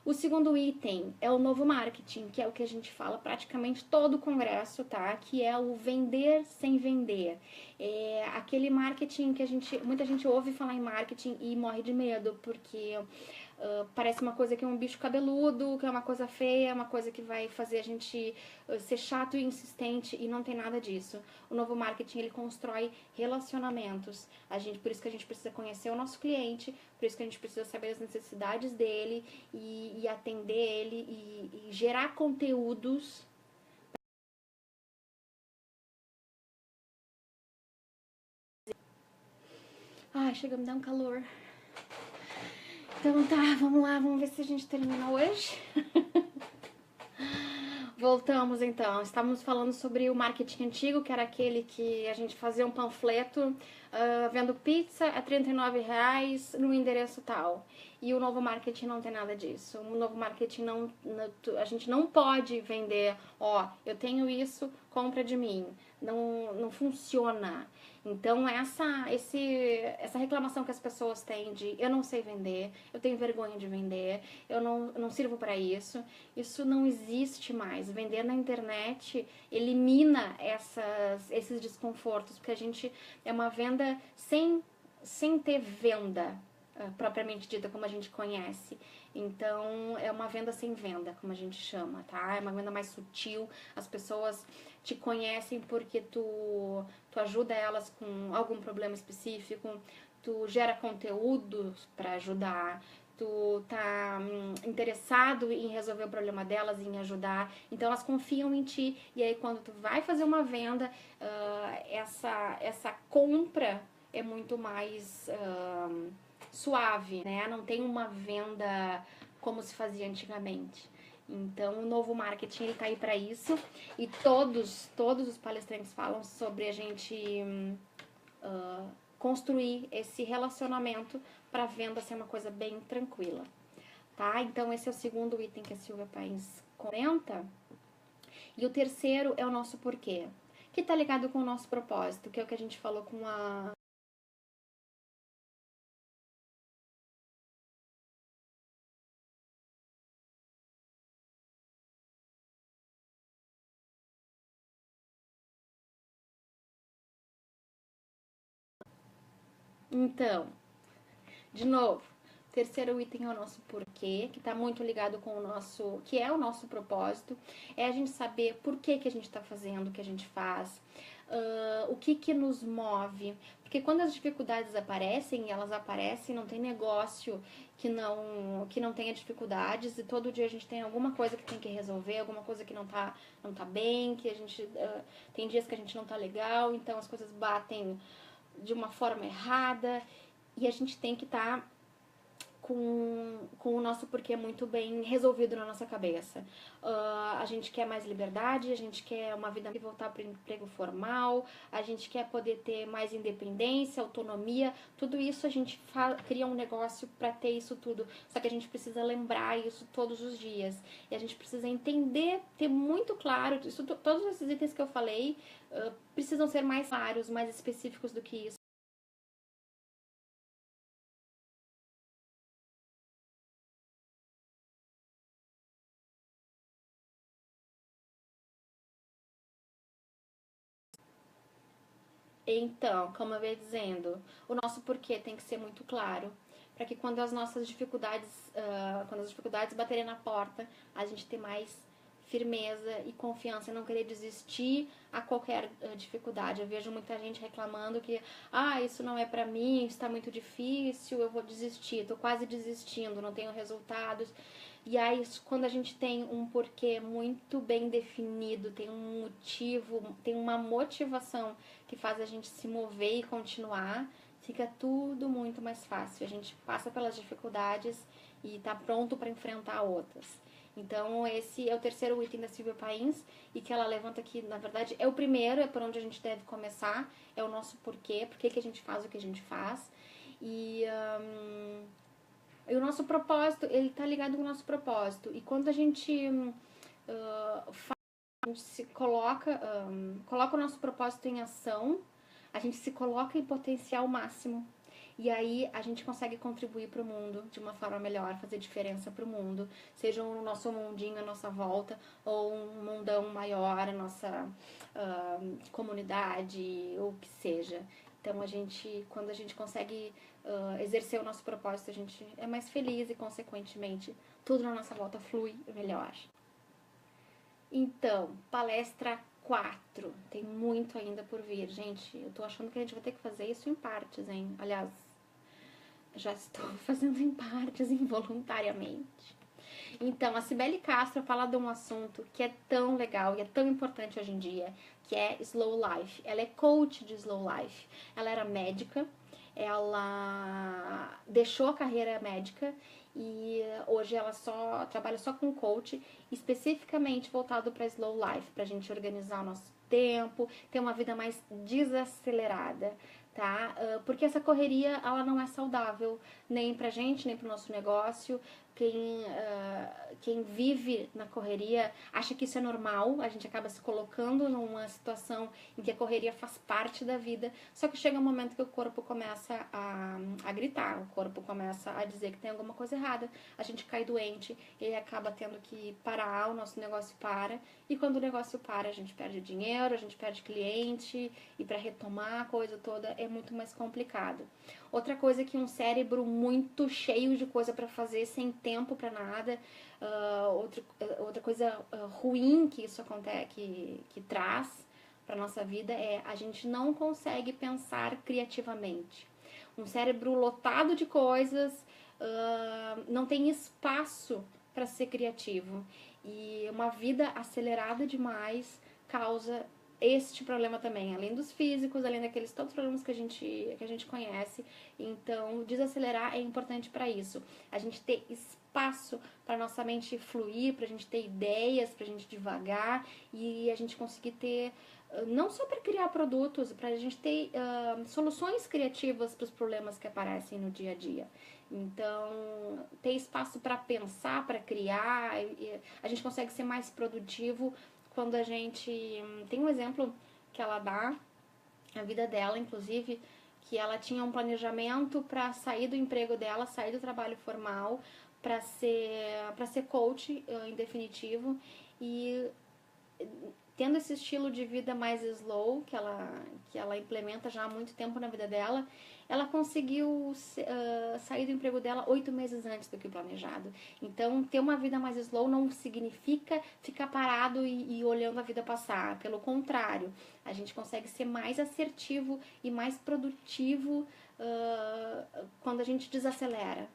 O segundo item é o novo marketing, que é o que a gente fala praticamente todo o congresso, tá? Que é o vender sem vender. É aquele marketing que muita gente ouve falar em marketing e morre de medo, porque parece uma coisa que é um bicho cabeludo, que é uma coisa feia, uma coisa que vai fazer a gente ser chato e insistente, e não tem nada disso. O novo marketing, ele constrói relacionamentos. Por isso que a gente precisa conhecer o nosso cliente, por isso que a gente precisa saber as necessidades dele e atender ele e gerar conteúdos. Ai, chega a me dar um calor. Então tá, vamos lá, vamos ver se a gente termina hoje. Voltamos então, estávamos falando sobre o marketing antigo, que era aquele que a gente fazia um panfleto vendo pizza a R$39 no endereço tal. E o novo marketing não tem nada disso. O novo marketing a gente não pode vender, eu tenho isso, compra de mim. Não funciona. Então essa reclamação que as pessoas têm de eu não sei vender, eu tenho vergonha de vender, eu não sirvo para isso, isso não existe mais. Vender na internet elimina esses desconfortos, porque a gente é uma venda sem ter venda propriamente dita, como a gente conhece. Então, é uma venda sem venda, como a gente chama, tá? É uma venda mais sutil, as pessoas te conhecem porque tu ajuda elas com algum problema específico, tu gera conteúdos para ajudar, tu tá interessado em resolver o problema delas, em ajudar, então elas confiam em ti, e aí quando tu vai fazer uma venda, essa compra é muito mais suave, né? Não tem uma venda como se fazia antigamente. Então, o novo marketing, ele tá aí para isso, e todos os palestrantes falam sobre a gente construir esse relacionamento para a venda ser uma coisa bem tranquila, tá? Então, esse é o segundo item que a Silvia Paes comenta. E o terceiro é o nosso porquê, que tá ligado com o nosso propósito, que é o que a gente falou com a... Então, de novo, o terceiro item é o nosso porquê, que está muito ligado com que é o nosso propósito, é a gente saber por que a gente está fazendo o que a gente faz, o que que nos move. Porque quando as dificuldades aparecem, elas aparecem, não tem negócio que não tenha dificuldades, e todo dia a gente tem alguma coisa que tem que resolver, alguma coisa que não tá bem, que a gente tem dias que a gente não tá legal, então as coisas batem de uma forma errada, e a gente tem que estar com o nosso porquê muito bem resolvido na nossa cabeça. A gente quer mais liberdade, a gente quer uma vida que voltar para o emprego formal, a gente quer poder ter mais independência, autonomia, tudo isso a gente cria um negócio para ter isso tudo. Só que a gente precisa lembrar isso todos os dias. E a gente precisa entender, ter muito claro, todos esses itens que eu falei precisam ser mais claros, mais específicos do que isso. Então, como eu ia dizendo, o nosso porquê tem que ser muito claro, para que quando as nossas dificuldades, quando as dificuldades baterem na porta, a gente ter mais firmeza e confiança e não querer desistir a qualquer dificuldade. Eu vejo muita gente reclamando que, isso não é para mim, está muito difícil, eu vou desistir, tô quase desistindo, não tenho resultados. E aí, quando a gente tem um porquê muito bem definido, tem um motivo, tem uma motivação que faz a gente se mover e continuar, fica tudo muito mais fácil. A gente passa pelas dificuldades e tá pronto para enfrentar outras. Então, esse é o terceiro item da Silvia Pains, e que ela levanta aqui, na verdade, é o primeiro, é por onde a gente deve começar, é o nosso porquê, por que a gente faz o que a gente faz. E o nosso propósito, ele tá ligado com o nosso propósito. E quando a gente a gente se coloca o nosso propósito em ação, a gente se coloca em potencial máximo. E aí a gente consegue contribuir para o mundo de uma forma melhor, fazer diferença para o mundo, seja o nosso mundinho à nossa volta, ou um mundão maior, a nossa comunidade, ou o que seja. Então quando a gente consegue exercer o nosso propósito, a gente é mais feliz e, consequentemente, tudo na nossa volta flui melhor. Então, palestra 4. Tem muito ainda por vir, gente. Eu tô achando que a gente vai ter que fazer isso em partes, hein? Aliás, já estou fazendo em partes involuntariamente. Então, a Cibele Castro fala de um assunto que é tão legal e é tão importante hoje em dia, que é Slow Life. Ela é coach de Slow Life. Ela era médica, ela deixou a carreira médica e hoje ela trabalha só com coach, especificamente voltado para Slow Life, para a gente organizar o nosso tempo, ter uma vida mais desacelerada, tá? Porque essa correria, ela não é saudável nem pra gente, nem pro nosso negócio. Quem vive na correria acha que isso é normal, a gente acaba se colocando numa situação em que a correria faz parte da vida, só que chega um momento que o corpo começa a gritar, o corpo começa a dizer que tem alguma coisa errada, a gente cai doente e acaba tendo que parar, o nosso negócio para, e quando o negócio para, a gente perde dinheiro, a gente perde cliente, e para retomar a coisa toda é muito mais complicado. Outra coisa é que um cérebro muito cheio de coisa para fazer, sem tempo para nada, outra coisa ruim que isso acontece, que traz para nossa vida é a gente não consegue pensar criativamente. Um cérebro lotado de coisas não tem espaço para ser criativo, e uma vida acelerada demais causa este problema também, além dos físicos, além daqueles todos os problemas que a gente conhece. Então, desacelerar é importante para isso. A gente ter espaço para nossa mente fluir, para a gente ter ideias, para a gente devagar e a gente conseguir ter, não só para criar produtos, para a gente ter soluções criativas para os problemas que aparecem no dia a dia. Então, ter espaço para pensar, para criar, a gente consegue ser mais produtivo quando a gente tem um exemplo que ela dá, a vida dela, inclusive, que ela tinha um planejamento para sair do emprego dela, sair do trabalho formal, para ser coach em definitivo, e tendo esse estilo de vida mais slow, que ela implementa já há muito tempo na vida dela, ela conseguiu sair do emprego dela 8 meses antes do que o planejado. Então, ter uma vida mais slow não significa ficar parado e olhando a vida passar. Pelo contrário, a gente consegue ser mais assertivo e mais produtivo quando a gente desacelera.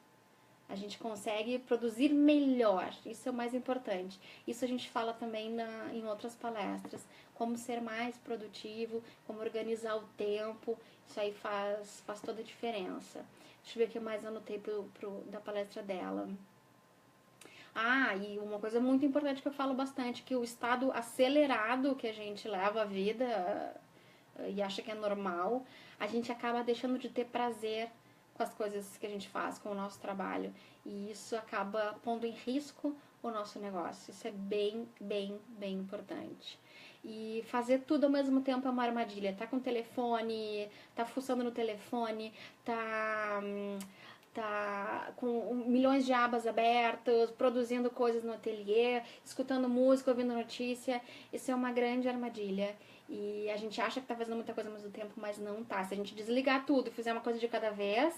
A gente consegue produzir melhor, isso é o mais importante. Isso a gente fala também em outras palestras. Como ser mais produtivo, como organizar o tempo, isso aí faz toda a diferença. Deixa eu ver o que mais anotei da palestra dela. Ah, e uma coisa muito importante que eu falo bastante, que o estado acelerado que a gente leva a vida e acha que é normal, a gente acaba deixando de ter prazer com as coisas que a gente faz, com o nosso trabalho. E isso acaba pondo em risco o nosso negócio. Isso é bem, bem, bem importante. E fazer tudo ao mesmo tempo é uma armadilha. Tá com o telefone, tá fuçando no telefone, tá com milhões de abas abertas, produzindo coisas no ateliê, escutando música, ouvindo notícia. Isso é uma grande armadilha. E a gente acha que tá fazendo muita coisa ao mesmo tempo, mas não tá. Se a gente desligar tudo e fizer uma coisa de cada vez,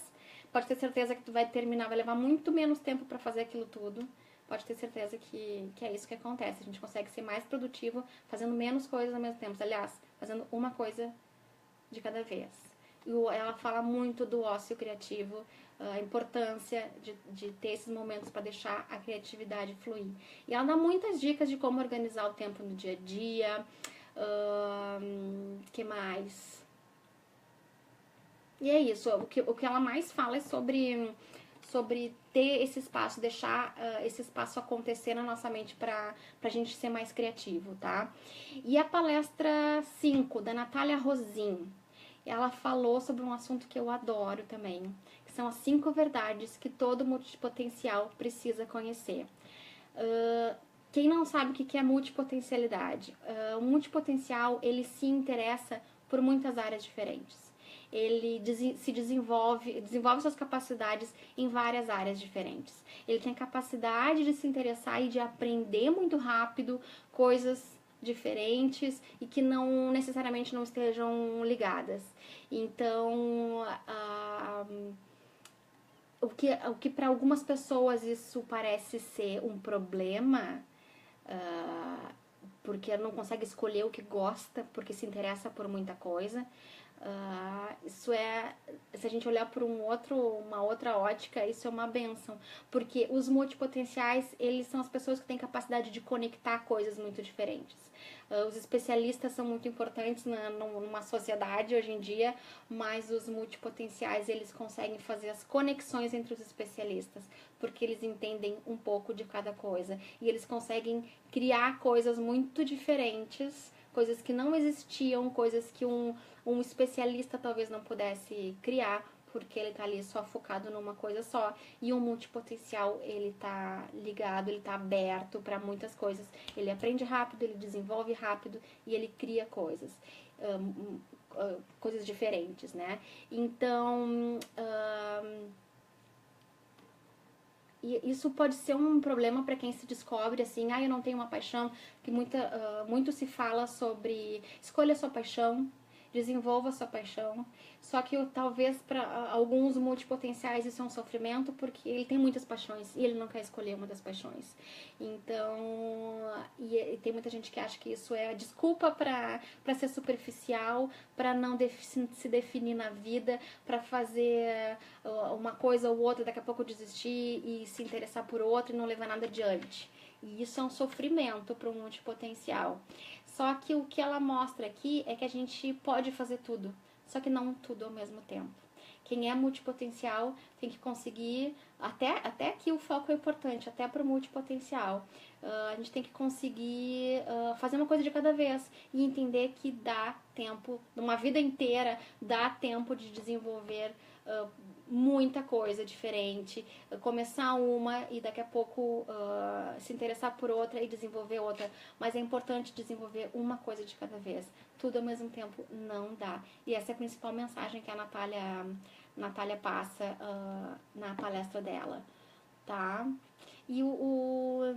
pode ter certeza que tu vai terminar, vai levar muito menos tempo para fazer aquilo tudo. Pode ter certeza que é isso que acontece. A gente consegue ser mais produtivo fazendo menos coisas ao mesmo tempo. Aliás, fazendo uma coisa de cada vez. E ela fala muito do ócio criativo, a importância de ter esses momentos para deixar a criatividade fluir. E ela dá muitas dicas de como organizar o tempo no dia a dia. Que mais? E é isso, o que ela mais fala é sobre ter esse espaço, deixar esse espaço acontecer na nossa mente pra gente ser mais criativo, tá? E a palestra 5, da Natália Rosin, ela falou sobre um assunto que eu adoro também, que são as 5 verdades que todo multipotencial precisa conhecer. Quem não sabe o que é multipotencialidade? O multipotencial, ele se interessa por muitas áreas diferentes. Ele desenvolve suas capacidades em várias áreas diferentes. Ele tem capacidade de se interessar e de aprender muito rápido coisas diferentes e que não necessariamente não estejam ligadas. Então, o que para algumas pessoas isso parece ser um problema, porque não consegue escolher o que gosta, porque se interessa por muita coisa. Isso é, se a gente olhar por uma outra ótica, isso é uma bênção, porque os multipotenciais, eles são as pessoas que têm capacidade de conectar coisas muito diferentes. Os especialistas são muito importantes numa sociedade hoje em dia, mas os multipotenciais, eles conseguem fazer as conexões entre os especialistas, porque eles entendem um pouco de cada coisa, e eles conseguem criar coisas muito diferentes, coisas que não existiam, coisas que um especialista talvez não pudesse criar, porque ele tá ali só focado numa coisa só. E o multipotencial, ele tá ligado, ele tá aberto para muitas coisas. Ele aprende rápido, ele desenvolve rápido e ele cria coisas. Coisas diferentes, né? Então, e isso pode ser um problema para quem se descobre assim, eu não tenho uma paixão, que muito se fala sobre escolha a sua paixão, desenvolva a sua paixão. Só que talvez para alguns multipotenciais isso é um sofrimento, porque ele tem muitas paixões e ele não quer escolher uma das paixões. Então, e tem muita gente que acha que isso é a desculpa para ser superficial, para não se definir na vida, para fazer uma coisa ou outra, daqui a pouco desistir e se interessar por outra e não levar nada adiante. E isso é um sofrimento para um multipotencial. Só que o que ela mostra aqui é que a gente pode fazer tudo, só que não tudo ao mesmo tempo. Quem é multipotencial tem que conseguir, até aqui o foco é importante, até para o multipotencial. A gente tem que conseguir fazer uma coisa de cada vez e entender que dá tempo, numa vida inteira, dá tempo de desenvolver muita coisa diferente, começar uma e daqui a pouco se interessar por outra e desenvolver outra, mas é importante desenvolver uma coisa de cada vez, tudo ao mesmo tempo não dá, e essa é a principal mensagem que a Natália passa na palestra dela, tá? E o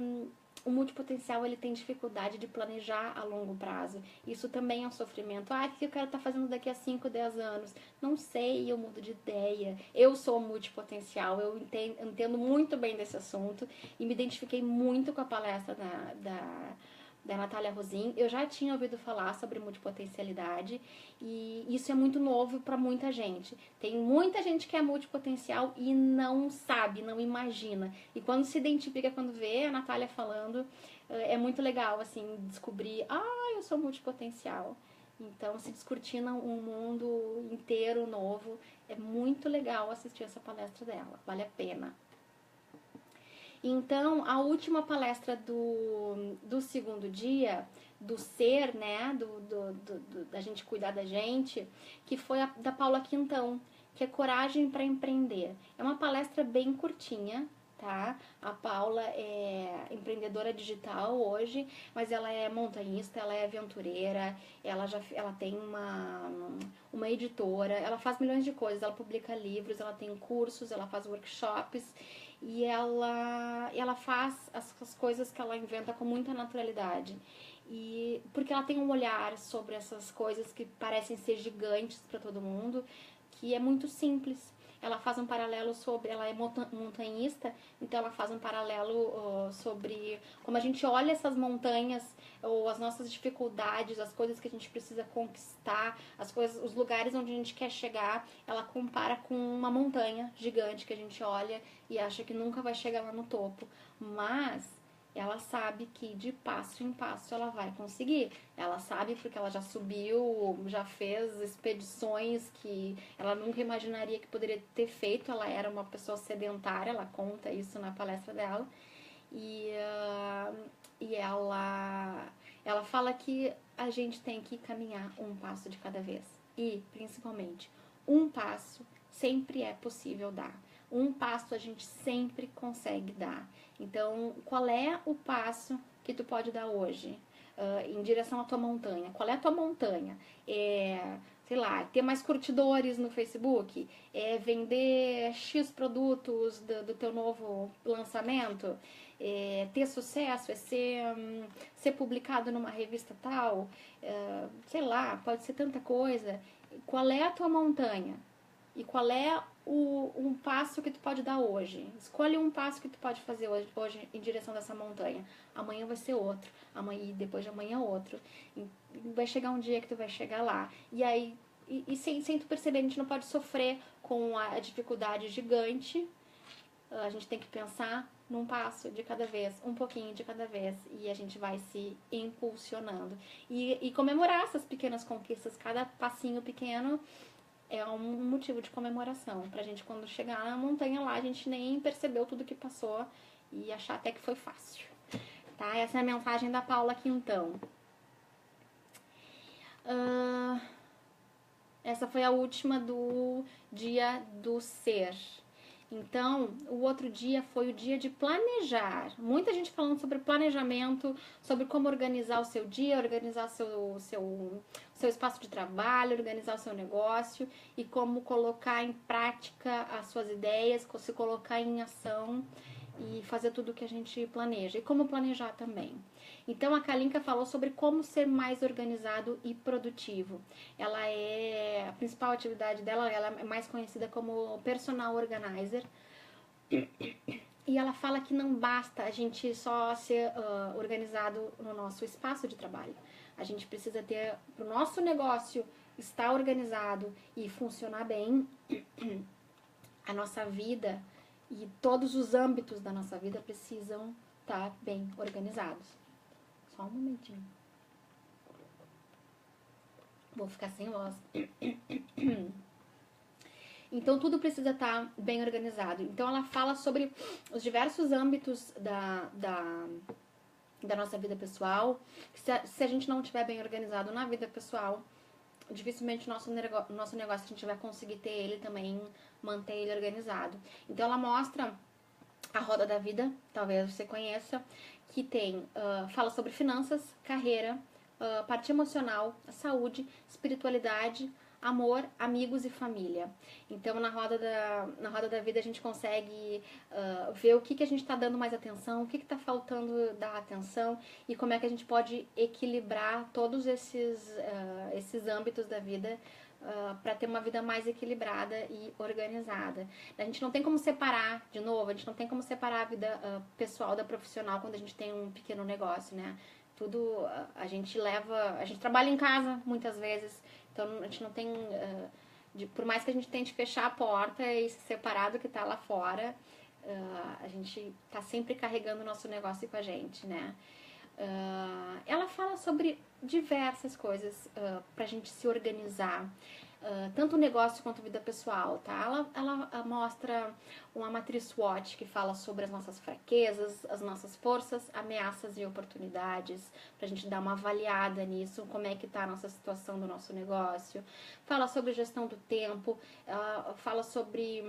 o multipotencial, ele tem dificuldade de planejar a longo prazo. Isso também é um sofrimento. Ah, o que eu quero estar fazendo daqui a 5, 10 anos? Não sei, eu mudo de ideia. Eu sou multipotencial, eu entendo muito bem desse assunto e me identifiquei muito com a palestra da Natália Rosin. Eu já tinha ouvido falar sobre multipotencialidade e isso é muito novo para muita gente. Tem muita gente que é multipotencial e não sabe, não imagina. E quando se identifica, quando vê a Natália falando, é muito legal, assim, descobrir, eu sou multipotencial. Então, se descortina um mundo inteiro novo. É muito legal assistir essa palestra dela, vale a pena. Então, a última palestra do segundo dia, do ser, né, da gente cuidar da gente, que foi da Paula Quintão, que é Coragem para Empreender. É uma palestra bem curtinha, tá? A Paula é empreendedora digital hoje, mas ela é montanhista, ela é aventureira, ela tem uma editora, ela faz milhões de coisas, ela publica livros, ela tem cursos, ela faz workshops, e ela faz as coisas que ela inventa com muita naturalidade. E porque ela tem um olhar sobre essas coisas que parecem ser gigantes para todo mundo, que é muito simples. Ela faz um paralelo sobre... Ela é montanhista, então ela faz um paralelo sobre como a gente olha essas montanhas, ou as nossas dificuldades, as coisas que a gente precisa conquistar, os lugares onde a gente quer chegar. Ela compara com uma montanha gigante que a gente olha e acha que nunca vai chegar lá no topo. Mas ela sabe que de passo em passo ela vai conseguir. Ela sabe porque ela já subiu, já fez expedições que ela nunca imaginaria que poderia ter feito. Ela era uma pessoa sedentária, ela conta isso na palestra dela. E ela fala que a gente tem que caminhar um passo de cada vez. E, principalmente, um passo sempre é possível dar. Um passo a gente sempre consegue dar. Então, qual é o passo que tu pode dar hoje em direção à tua montanha? Qual é a tua montanha? Sei lá, ter mais curtidores no Facebook? É vender X produtos do teu novo lançamento? Ter sucesso? É ser publicado numa revista tal? Sei lá, pode ser tanta coisa. Qual é a tua montanha? E qual é um passo que tu pode dar hoje? Escolhe um passo que tu pode fazer hoje em direção dessa montanha. Amanhã vai ser outro. Amanhã e depois de amanhã outro. E vai chegar um dia que tu vai chegar lá. E aí, sem tu perceber, a gente não pode sofrer com a dificuldade gigante. A gente tem que pensar num passo de cada vez, um pouquinho de cada vez. E a gente vai se impulsionando. E comemorar essas pequenas conquistas. Cada passinho pequeno é um motivo de comemoração. Pra gente, quando chegar na montanha lá, a gente nem percebeu tudo que passou e achar até que foi fácil. Tá? Essa é a mensagem da Paula Quintão. Essa foi a última do dia do ser. Então, o outro dia foi o dia de planejar. Muita gente falando sobre planejamento, sobre como organizar o seu dia, organizar seu espaço de trabalho, organizar o seu negócio e como colocar em prática as suas ideias, se colocar em ação e fazer tudo o que a gente planeja. E como planejar também. Então, a Kalinka falou sobre como ser mais organizado e produtivo. A principal atividade dela, ela é mais conhecida como personal organizer. E ela fala que não basta a gente só ser organizado no nosso espaço de trabalho. A gente precisa ter, para o nosso negócio estar organizado e funcionar bem, a nossa vida e todos os âmbitos da nossa vida precisam estar bem organizados. Só um momentinho. Vou ficar sem voz. Então, tudo precisa estar bem organizado. Então, ela fala sobre os diversos âmbitos da nossa vida pessoal. Se a gente não estiver bem organizado na vida pessoal, dificilmente nosso negócio a gente vai conseguir ter ele também, manter ele organizado. Então, ela mostra a roda da vida, talvez você conheça, que fala sobre finanças, carreira, parte emocional, saúde, espiritualidade, amor, amigos e família. Então, na roda da vida, a gente consegue ver o que a gente está dando mais atenção, o que está faltando dar atenção e como é que a gente pode equilibrar todos esses âmbitos da vida para ter uma vida mais equilibrada e organizada. A gente não tem como separar, de novo, a gente não tem como separar a vida pessoal da profissional quando a gente tem um pequeno negócio, né? Tudo a gente trabalha em casa muitas vezes, então a gente não tem, por mais que a gente tente fechar a porta e se separar do que tá lá fora, a gente tá sempre carregando o nosso negócio com a gente, né? Ela fala sobre diversas coisas pra gente se organizar. Tanto o negócio quanto a vida pessoal, tá? Ela mostra uma matriz SWOT que fala sobre as nossas fraquezas, as nossas forças, ameaças e oportunidades, pra gente dar uma avaliada nisso, como é que tá a nossa situação do nosso negócio. Fala sobre gestão do tempo, fala sobre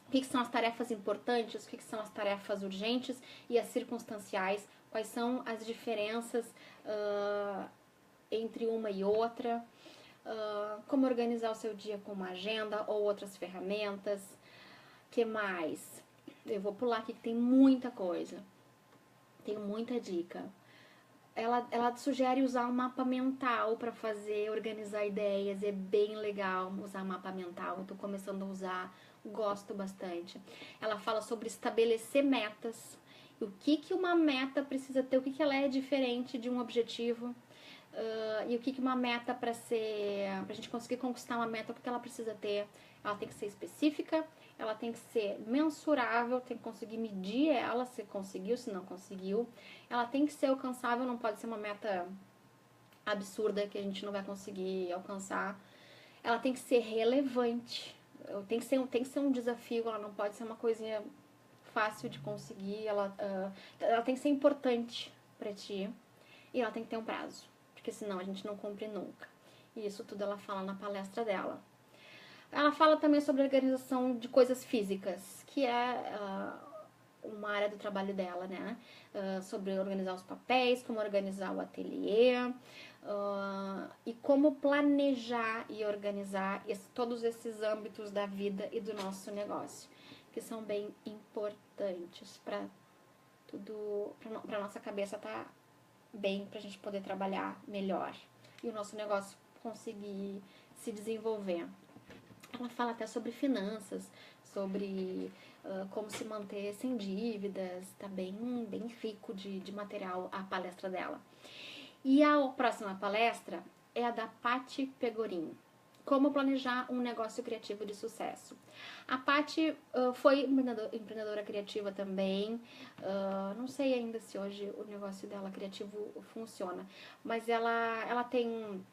o que são as tarefas importantes, o que são as tarefas urgentes e as circunstanciais, quais são as diferenças entre uma e outra. Como organizar o seu dia com uma agenda ou outras ferramentas. Que mais? Eu vou pular aqui que tem muita coisa. Tem muita dica. Ela sugere usar um mapa mental para organizar ideias. É bem legal usar mapa mental. Eu tô começando a usar, gosto bastante. Ela fala sobre estabelecer metas. O que uma meta precisa ter, o que ela é diferente de um objetivo. E o que uma meta pra gente conseguir conquistar uma meta, o que ela precisa ter? Ela tem que ser específica, ela tem que ser mensurável, tem que conseguir medir ela, se conseguiu, se não conseguiu. Ela tem que ser alcançável, não pode ser uma meta absurda que a gente não vai conseguir alcançar. Ela tem que ser relevante, tem que ser um desafio, ela não pode ser uma coisinha fácil de conseguir, ela tem que ser importante pra ti e ela tem que ter um prazo, porque senão a gente não cumpre nunca. E isso tudo ela fala na palestra dela. Ela fala também sobre a organização de coisas físicas, que é uma área do trabalho dela, né? Sobre organizar os papéis, como organizar o ateliê, e como planejar e organizar todos esses âmbitos da vida e do nosso negócio, que são bem importantes para nossa cabeça estar bem, pra gente poder trabalhar melhor e o nosso negócio conseguir se desenvolver. Ela fala até sobre finanças, sobre como se manter sem dívidas, tá bem rico de material a palestra dela. E a próxima palestra é a da Paty Pegorin. Como planejar um negócio criativo de sucesso. A Paty foi empreendedora criativa também. Não sei ainda se hoje o negócio dela criativo funciona, mas ela tem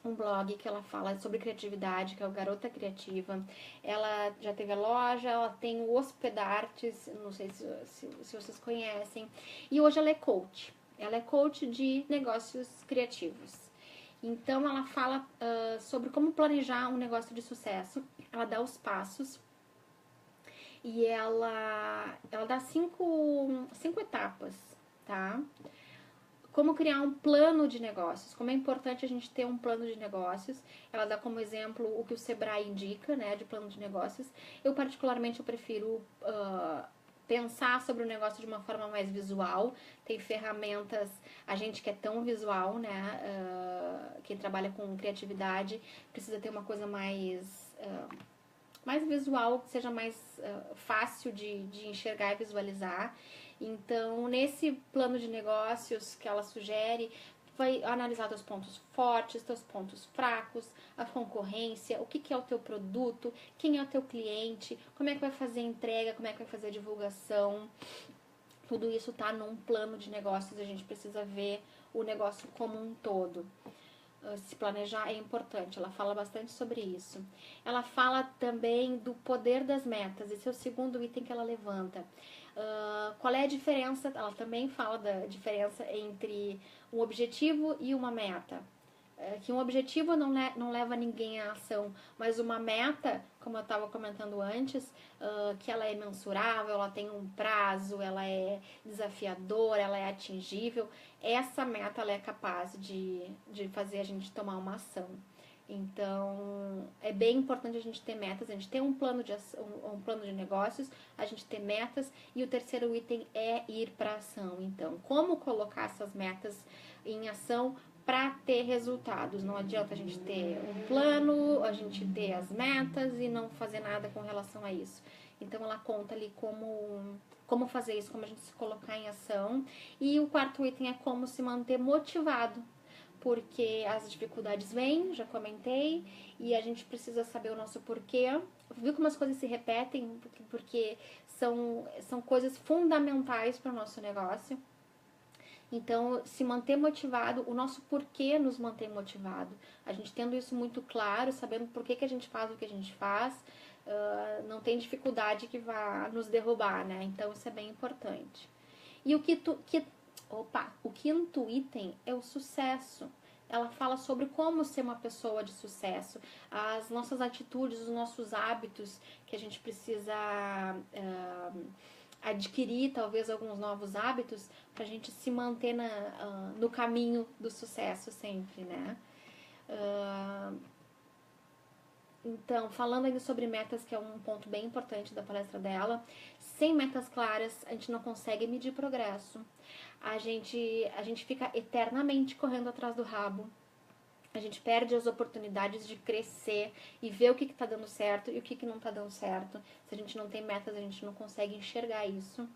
um blog que ela fala sobre criatividade, que é o Garota Criativa. Ela já teve a loja, ela tem o Hospedartes, não sei se vocês conhecem. E hoje ela é coach. Ela é coach de negócios criativos. Então, ela fala sobre como planejar um negócio de sucesso. Ela dá os passos e ela dá cinco etapas, tá? Como criar um plano de negócios, como é importante a gente ter um plano de negócios. Ela dá como exemplo o que o Sebrae indica, né, de plano de negócios. Eu, particularmente, eu prefiro pensar sobre o negócio de uma forma mais visual. Tem ferramentas, a gente que é tão visual, né, quem trabalha com criatividade, precisa ter uma coisa mais visual, que seja mais fácil de enxergar e visualizar. Então, nesse plano de negócios que ela sugere, vai analisar teus pontos fortes, teus pontos fracos, a concorrência, o que é o teu produto, quem é o teu cliente, como é que vai fazer a entrega, como é que vai fazer a divulgação. Tudo isso tá num plano de negócios, a gente precisa ver o negócio como um todo. Se planejar é importante, ela fala bastante sobre isso. Ela fala também do poder das metas, esse é o segundo item que ela levanta. Qual é a diferença? Ela também fala da diferença entre um objetivo e uma meta. Que um objetivo não leva ninguém à ação, mas uma meta, como eu estava comentando antes, que ela é mensurável, ela tem um prazo, ela é desafiadora, ela é atingível, essa meta ela é capaz de fazer a gente tomar uma ação. Então, é bem importante a gente ter metas, a gente ter um plano um plano de negócios, a gente ter metas, e o terceiro item é ir para ação. Então, como colocar essas metas em ação para ter resultados? Não adianta a gente ter um plano, a gente ter as metas e não fazer nada com relação a isso. Então, ela conta ali como fazer isso, como a gente se colocar em ação. E o quarto item é como se manter motivado, porque as dificuldades vêm, já comentei, e a gente precisa saber o nosso porquê. Viu como as coisas se repetem? Porque são coisas fundamentais para o nosso negócio. Então, se manter motivado, o nosso porquê nos mantém motivado. A gente tendo isso muito claro, sabendo por que a gente faz o que a gente faz, não tem dificuldade que vá nos derrubar, né? Então, isso é bem importante. E o quinto item é o sucesso. Ela fala sobre como ser uma pessoa de sucesso, as nossas atitudes, os nossos hábitos que a gente precisa adquirir, talvez alguns novos hábitos, para a gente se manter no caminho do sucesso sempre, né? Então, falando ainda sobre metas, que é um ponto bem importante da palestra dela, sem metas claras, a gente não consegue medir progresso. A gente fica eternamente correndo atrás do rabo. A gente perde as oportunidades de crescer e ver o que está dando certo e o que não está dando certo. Se a gente não tem metas, a gente não consegue enxergar isso.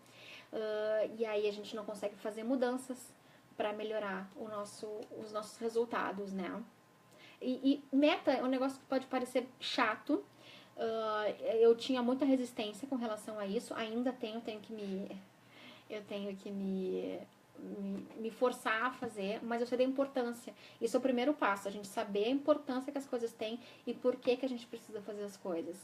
E aí a gente não consegue fazer mudanças para melhorar os nossos resultados, né? E meta é um negócio que pode parecer chato. Eu tinha muita resistência com relação a isso. Ainda tenho que me forçar a fazer, mas eu sei da importância. Isso é o primeiro passo, a gente saber a importância que as coisas têm e por que a gente precisa fazer as coisas.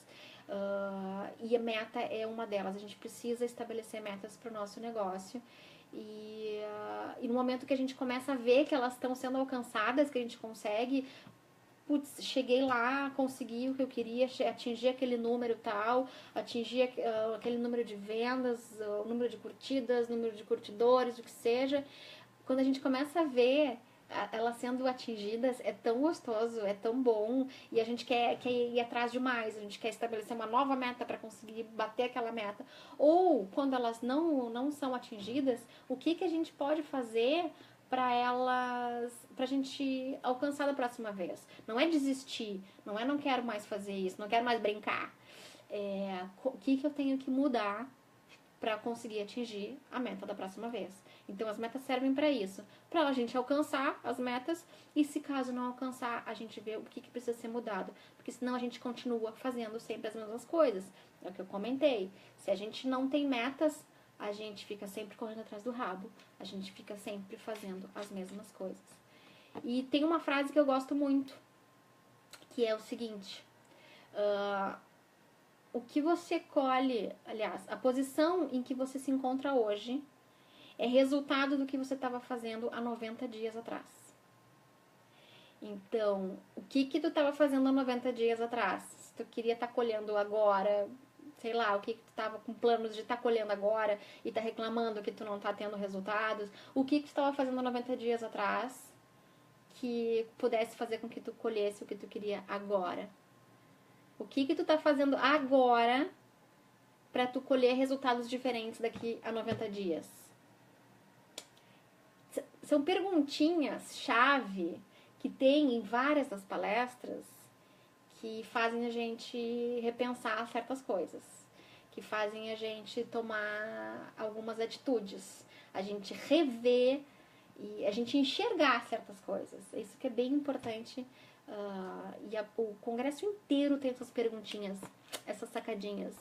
E a meta é uma delas, a gente precisa estabelecer metas para o nosso negócio. E no momento que a gente começa a ver que elas estão sendo alcançadas, que a gente consegue, putz, cheguei lá, consegui o que eu queria, atingir aquele número tal, atingir aquele número de vendas, o número de curtidas, número de curtidores, o que seja. Quando a gente começa a ver elas sendo atingidas, é tão gostoso, é tão bom, e a gente quer ir atrás de mais, a gente quer estabelecer uma nova meta para conseguir bater aquela meta. Ou, quando elas não são atingidas, o que a gente pode fazer pra gente alcançar da próxima vez. Não é desistir, não é não quero mais fazer isso, não quero mais brincar. O que eu tenho que mudar para conseguir atingir a meta da próxima vez. Então as metas servem para isso, para a gente alcançar as metas, e se caso não alcançar, a gente vê o que precisa ser mudado, porque senão a gente continua fazendo sempre as mesmas coisas. É o que eu comentei. Se a gente não tem metas, a gente fica sempre correndo atrás do rabo, a gente fica sempre fazendo as mesmas coisas. E tem uma frase que eu gosto muito, que é o seguinte: o que você colhe, aliás, a posição em que você se encontra hoje é resultado do que você estava fazendo há 90 dias atrás. Então, o que tu estava fazendo há 90 dias atrás? Se tu queria estar colhendo agora, sei lá, o que tu estava com planos de estar colhendo agora e tá reclamando que tu não tá tendo resultados, o que tu estava fazendo há 90 dias atrás que pudesse fazer com que tu colhesse o que tu queria agora? O que tu tá fazendo agora para tu colher resultados diferentes daqui a 90 dias? São perguntinhas-chave que tem em várias das palestras que fazem a gente repensar certas coisas, que fazem a gente tomar algumas atitudes, a gente rever e a gente enxergar certas coisas. Isso que é bem importante. O congresso inteiro tem essas perguntinhas, essas sacadinhas.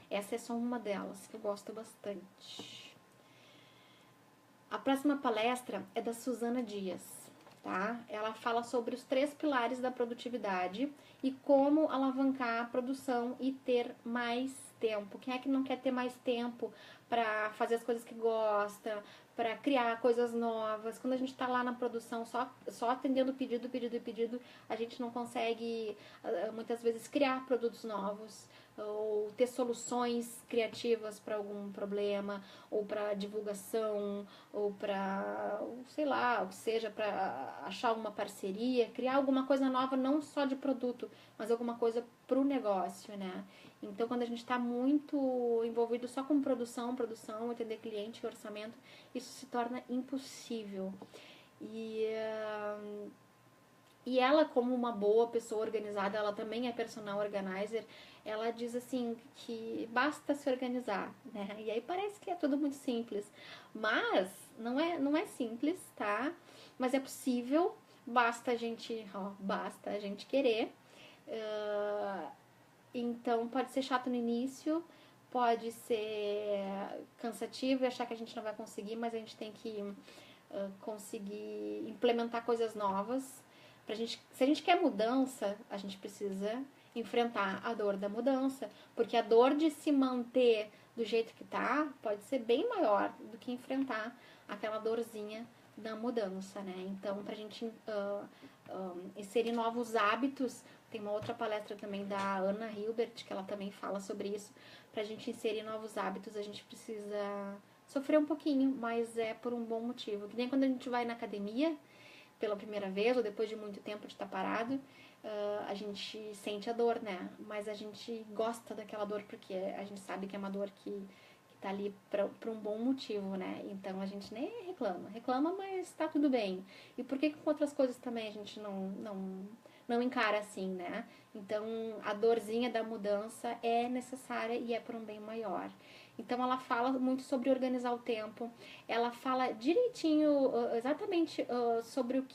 Essa é só uma delas que eu gosto bastante. A próxima palestra é da Suzana Dias, tá? Ela fala sobre os 3 pilares da produtividade e como alavancar a produção e ter mais tempo? Quem é que não quer ter mais tempo para fazer as coisas que gosta, para criar coisas novas? Quando a gente está lá na produção só atendendo pedido, a gente não consegue muitas vezes criar produtos novos ou ter soluções criativas para algum problema, ou para divulgação, ou para, sei lá, ou seja, para achar uma parceria, criar alguma coisa nova, não só de produto, mas alguma coisa para o negócio, né? Então, quando a gente está muito envolvido só com produção, atender cliente, orçamento, isso se torna impossível. E ela, como uma boa pessoa organizada, ela também é personal organizer, ela diz assim que basta se organizar, né? E aí parece que é tudo muito simples, mas não é simples, tá? Mas é possível, basta a gente querer. Então pode ser chato no início, pode ser cansativo e achar que a gente não vai conseguir, mas a gente tem que conseguir implementar coisas novas. Se a gente quer mudança, a gente precisa enfrentar a dor da mudança, porque a dor de se manter do jeito que tá pode ser bem maior do que enfrentar aquela dorzinha da mudança, né? Então, pra gente inserir novos hábitos, tem uma outra palestra também da Ana Hilbert, que ela também fala sobre isso. Pra gente inserir novos hábitos, a gente precisa sofrer um pouquinho, mas é por um bom motivo. Que nem quando a gente vai na academia pela primeira vez, ou depois de muito tempo de estar parado, a gente sente a dor, né? Mas a gente gosta daquela dor porque a gente sabe que é uma dor que tá ali para um bom motivo, né? Então a gente nem reclama, mas tá tudo bem. E por que com outras coisas também a gente não encara assim, né? Então a dorzinha da mudança é necessária e é por um bem maior. Então ela fala muito sobre organizar o tempo, ela fala direitinho, exatamente sobre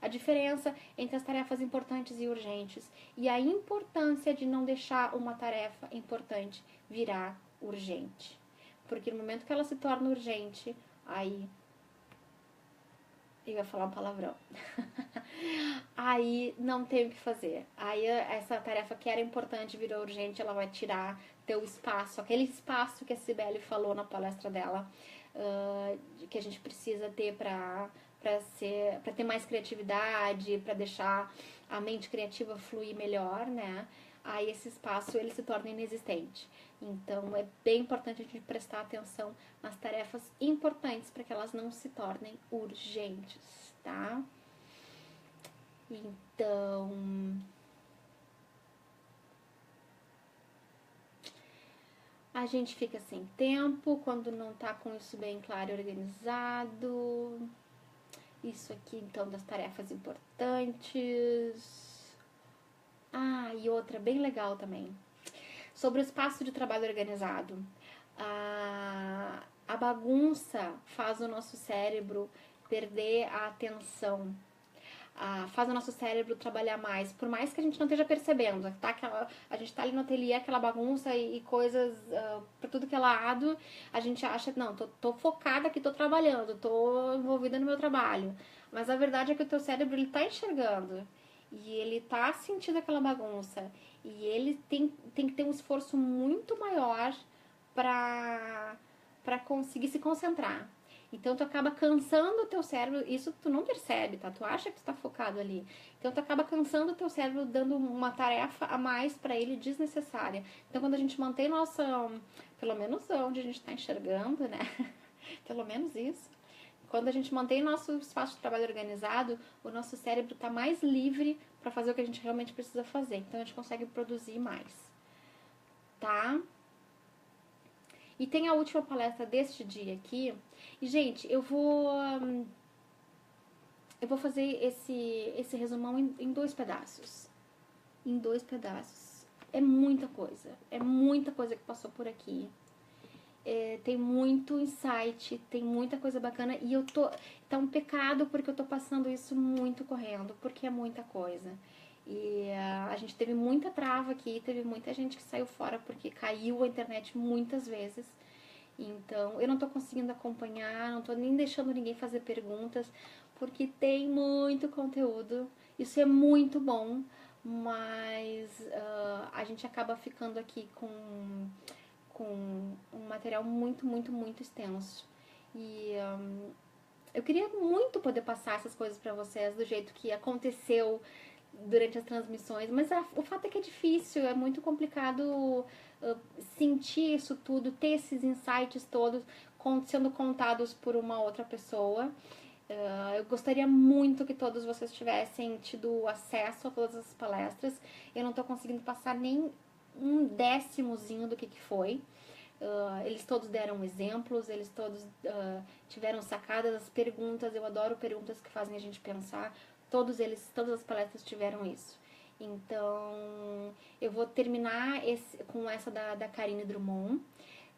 a diferença entre as tarefas importantes e urgentes e a importância de não deixar uma tarefa importante virar urgente. Porque no momento que ela se torna urgente, aí eu ia falar um palavrão. Aí não tem o que fazer. Aí essa tarefa que era importante virou urgente, ela vai tirar teu espaço, aquele espaço que a Cibele falou na palestra dela, que a gente precisa ter para ter mais criatividade, para deixar a mente criativa fluir melhor, né? Aí esse espaço ele se torna inexistente. Então é bem importante a gente prestar atenção nas tarefas importantes para que elas não se tornem urgentes, tá? Então, a gente fica sem tempo quando não tá com isso bem claro e organizado. Isso aqui, então, das tarefas importantes. E outra bem legal também. Sobre o espaço de trabalho organizado. A bagunça faz o nosso cérebro perder a atenção. Faz o nosso cérebro trabalhar mais, por mais que a gente não esteja percebendo, tá? A gente tá ali no ateliê, aquela bagunça e coisas por tudo que é lado, a gente acha, não, tô focada aqui, tô trabalhando, tô envolvida no meu trabalho, mas a verdade é que o teu cérebro, ele tá enxergando, e ele tá sentindo aquela bagunça, e ele tem que ter um esforço muito maior pra conseguir se concentrar. Então tu acaba cansando o teu cérebro, isso tu não percebe, tá? Tu acha que tu tá focado ali. Então tu acaba cansando o teu cérebro, dando uma tarefa a mais para ele desnecessária. Então quando a gente mantém pelo menos onde a gente tá enxergando, né? Pelo menos isso. Quando a gente mantém nosso espaço de trabalho organizado, o nosso cérebro tá mais livre para fazer o que a gente realmente precisa fazer. Então a gente consegue produzir mais, tá? E tem a última palestra deste dia aqui. E, gente, eu vou fazer esse resumão em 2 pedaços. Em 2 pedaços. É muita coisa que passou por aqui. Tem muito insight, tem muita coisa bacana. E tá um pecado porque eu tô passando isso muito correndo, porque é muita coisa. E a gente teve muita trava aqui, teve muita gente que saiu fora porque caiu a internet muitas vezes. Então, eu não tô conseguindo acompanhar, não tô nem deixando ninguém fazer perguntas, porque tem muito conteúdo. Isso é muito bom, mas a gente acaba ficando aqui com um material muito, muito, muito extenso. E eu queria muito poder passar essas coisas pra vocês do jeito que aconteceu durante as transmissões, mas o fato é que é difícil, é muito complicado sentir isso tudo, ter esses insights todos sendo contados por uma outra pessoa. Eu gostaria muito que todos vocês tivessem tido acesso a todas as palestras. Eu não estou conseguindo passar nem um décimozinho do que foi. Eles todos deram exemplos, eles todos tiveram sacadas, as perguntas. Eu adoro perguntas que fazem a gente pensar. Todas as palestras tiveram isso. Então, eu vou terminar com essa da Karine Drummond,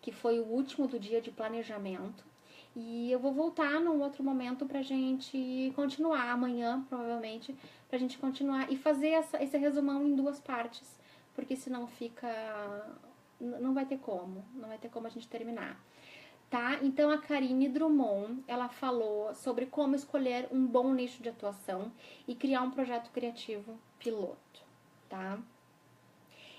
que foi o último do dia de planejamento. E eu vou voltar num outro momento pra gente continuar, amanhã, provavelmente, pra gente continuar e fazer esse resumão em 2 partes, porque senão fica... não vai ter como a gente terminar. Tá? Então, a Karine Drummond, ela falou sobre como escolher um bom nicho de atuação e criar um projeto criativo piloto, tá?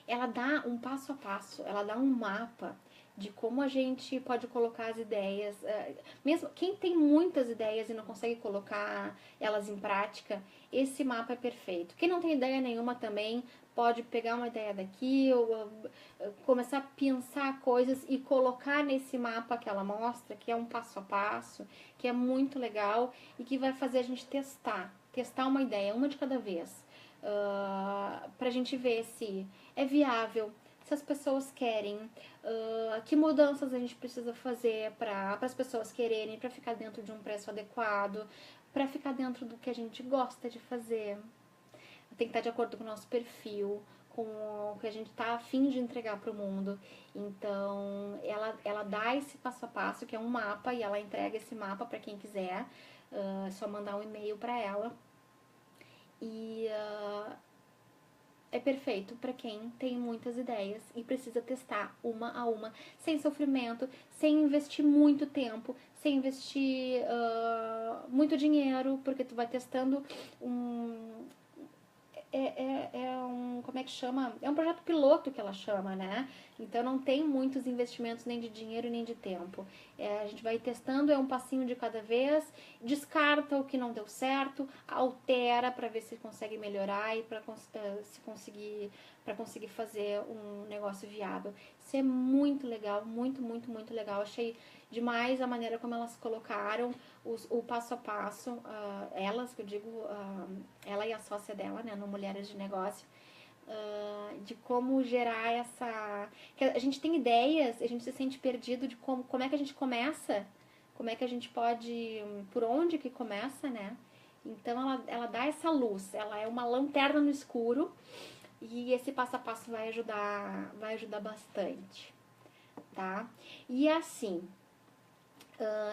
Ela dá um passo a passo, ela dá um mapa de como a gente pode colocar as ideias. Mesmo quem tem muitas ideias e não consegue colocar elas em prática, esse mapa é perfeito. Quem não tem ideia nenhuma também pode pegar uma ideia daqui, ou começar a pensar coisas e colocar nesse mapa que ela mostra, que é um passo a passo, que é muito legal e que vai fazer a gente testar uma ideia, uma de cada vez, pra gente ver se é viável, se as pessoas querem, que mudanças a gente precisa fazer para as pessoas quererem, para ficar dentro de um preço adequado, para ficar dentro do que a gente gosta de fazer. Tem que estar de acordo com o nosso perfil, com o que a gente está a fim de entregar para o mundo. Então, ela dá esse passo a passo, que é um mapa, e ela entrega esse mapa para quem quiser. É só mandar um e-mail para ela. E é perfeito para quem tem muitas ideias e precisa testar uma a uma, sem sofrimento, sem investir muito tempo, sem investir muito dinheiro, porque tu vai testando como é que chama? É um projeto piloto que ela chama, né? Então não tem muitos investimentos nem de dinheiro nem de tempo. A gente vai testando, é um passinho de cada vez, descarta o que não deu certo, altera para ver se consegue melhorar e para conseguir fazer um negócio viável. Isso é muito legal, muito, muito, muito legal. Achei demais a maneira como elas colocaram o passo a passo, elas, que eu digo, ela e a sócia dela, né, no Mulheres de Negócio, de como gerar que a gente tem ideias, a gente se sente perdido de como é que a gente começa, como é que a gente pode, por onde que começa, né? Então ela dá essa luz, ela é uma lanterna no escuro e esse passo a passo vai ajudar bastante, tá? E assim,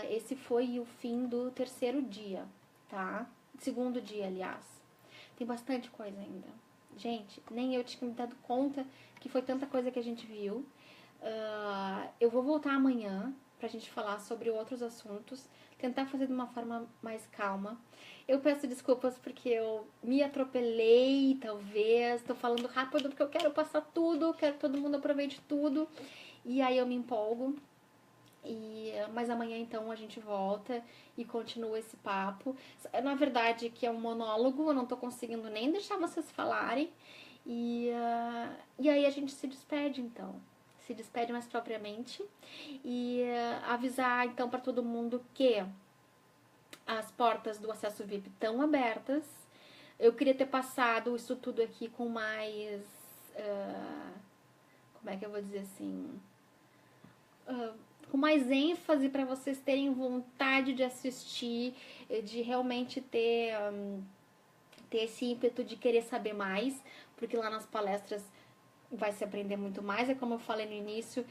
esse foi o fim do 3º dia, tá? 2º dia, aliás. Tem bastante coisa ainda. Gente, nem eu tinha me dado conta que foi tanta coisa que a gente viu. Eu vou voltar amanhã pra gente falar sobre outros assuntos, tentar fazer de uma forma mais calma. Eu peço desculpas porque eu me atropelei, talvez. Tô falando rápido porque eu quero passar tudo, quero que todo mundo aproveite tudo. E aí eu me empolgo. Mas amanhã então a gente volta e continua esse papo. Na verdade, que é um monólogo, eu não tô conseguindo nem deixar vocês falarem. E aí a gente se despede então. Se despede mais propriamente. E avisar então para todo mundo que as portas do acesso VIP estão abertas. Eu queria ter passado isso tudo aqui com mais... como é que eu vou dizer assim... com mais ênfase para vocês terem vontade de assistir, de realmente ter esse ímpeto de querer saber mais, porque lá nas palestras vai se aprender muito mais. É como eu falei no início,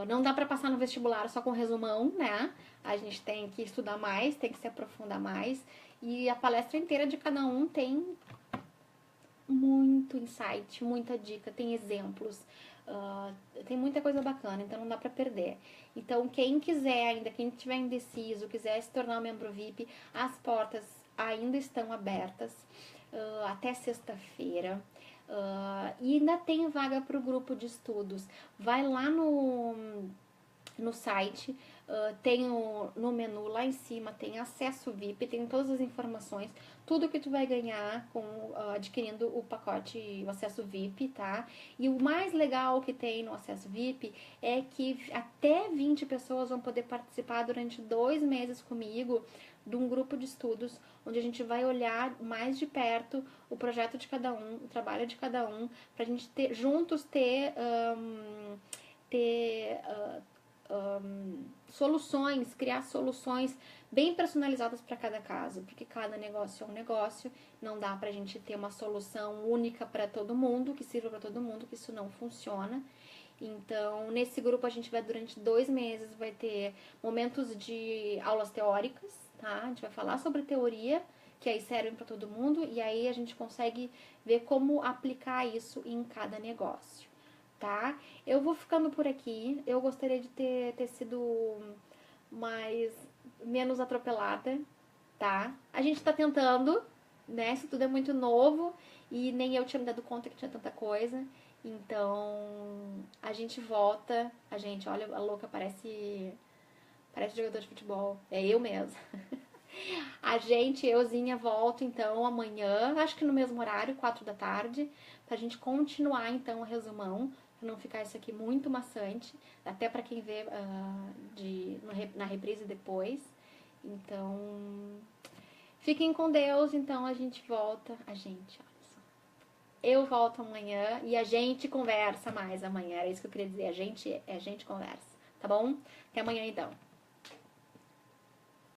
não dá para passar no vestibular só com resumão, né? A gente tem que estudar mais, tem que se aprofundar mais, e a palestra inteira de cada um tem muito insight, muita dica, tem exemplos, tem muita coisa bacana, então não dá pra perder. Então quem quiser ainda, quem estiver indeciso, quiser se tornar um membro VIP, as portas ainda estão abertas até sexta-feira. E ainda tem vaga para o grupo de estudos. Vai lá no site, tem no menu lá em cima, tem acesso VIP, tem todas as informações, tudo que tu vai ganhar com adquirindo o pacote, o acesso VIP, tá? E o mais legal que tem no acesso VIP é que até 20 pessoas vão poder participar durante 2 meses comigo de um grupo de estudos, onde a gente vai olhar mais de perto o projeto de cada um, o trabalho de cada um, pra gente juntos ter soluções, criar soluções bem personalizadas para cada caso, porque cada negócio é um negócio, não dá pra gente ter uma solução única para todo mundo, que sirva para todo mundo, que isso não funciona. Então, nesse grupo a gente vai durante 2 meses, vai ter momentos de aulas teóricas, tá? A gente vai falar sobre teoria, que aí servem para todo mundo, e aí a gente consegue ver como aplicar isso em cada negócio, tá? Eu vou ficando por aqui. Eu gostaria de ter sido menos atropelada, tá? A gente tá tentando, né? Isso tudo é muito novo e nem eu tinha me dado conta que tinha tanta coisa. Então, a gente volta. Olha, a louca parece jogador de futebol. É eu mesmo. Euzinha, volto então amanhã, acho que no mesmo horário, 4 da tarde, pra gente continuar então o resumão, pra não ficar isso aqui muito maçante, até pra quem vê na reprise depois. Então, fiquem com Deus, então a gente volta, olha só. Eu volto amanhã e a gente conversa mais amanhã, era isso que eu queria dizer, a gente conversa, tá bom? Até amanhã então.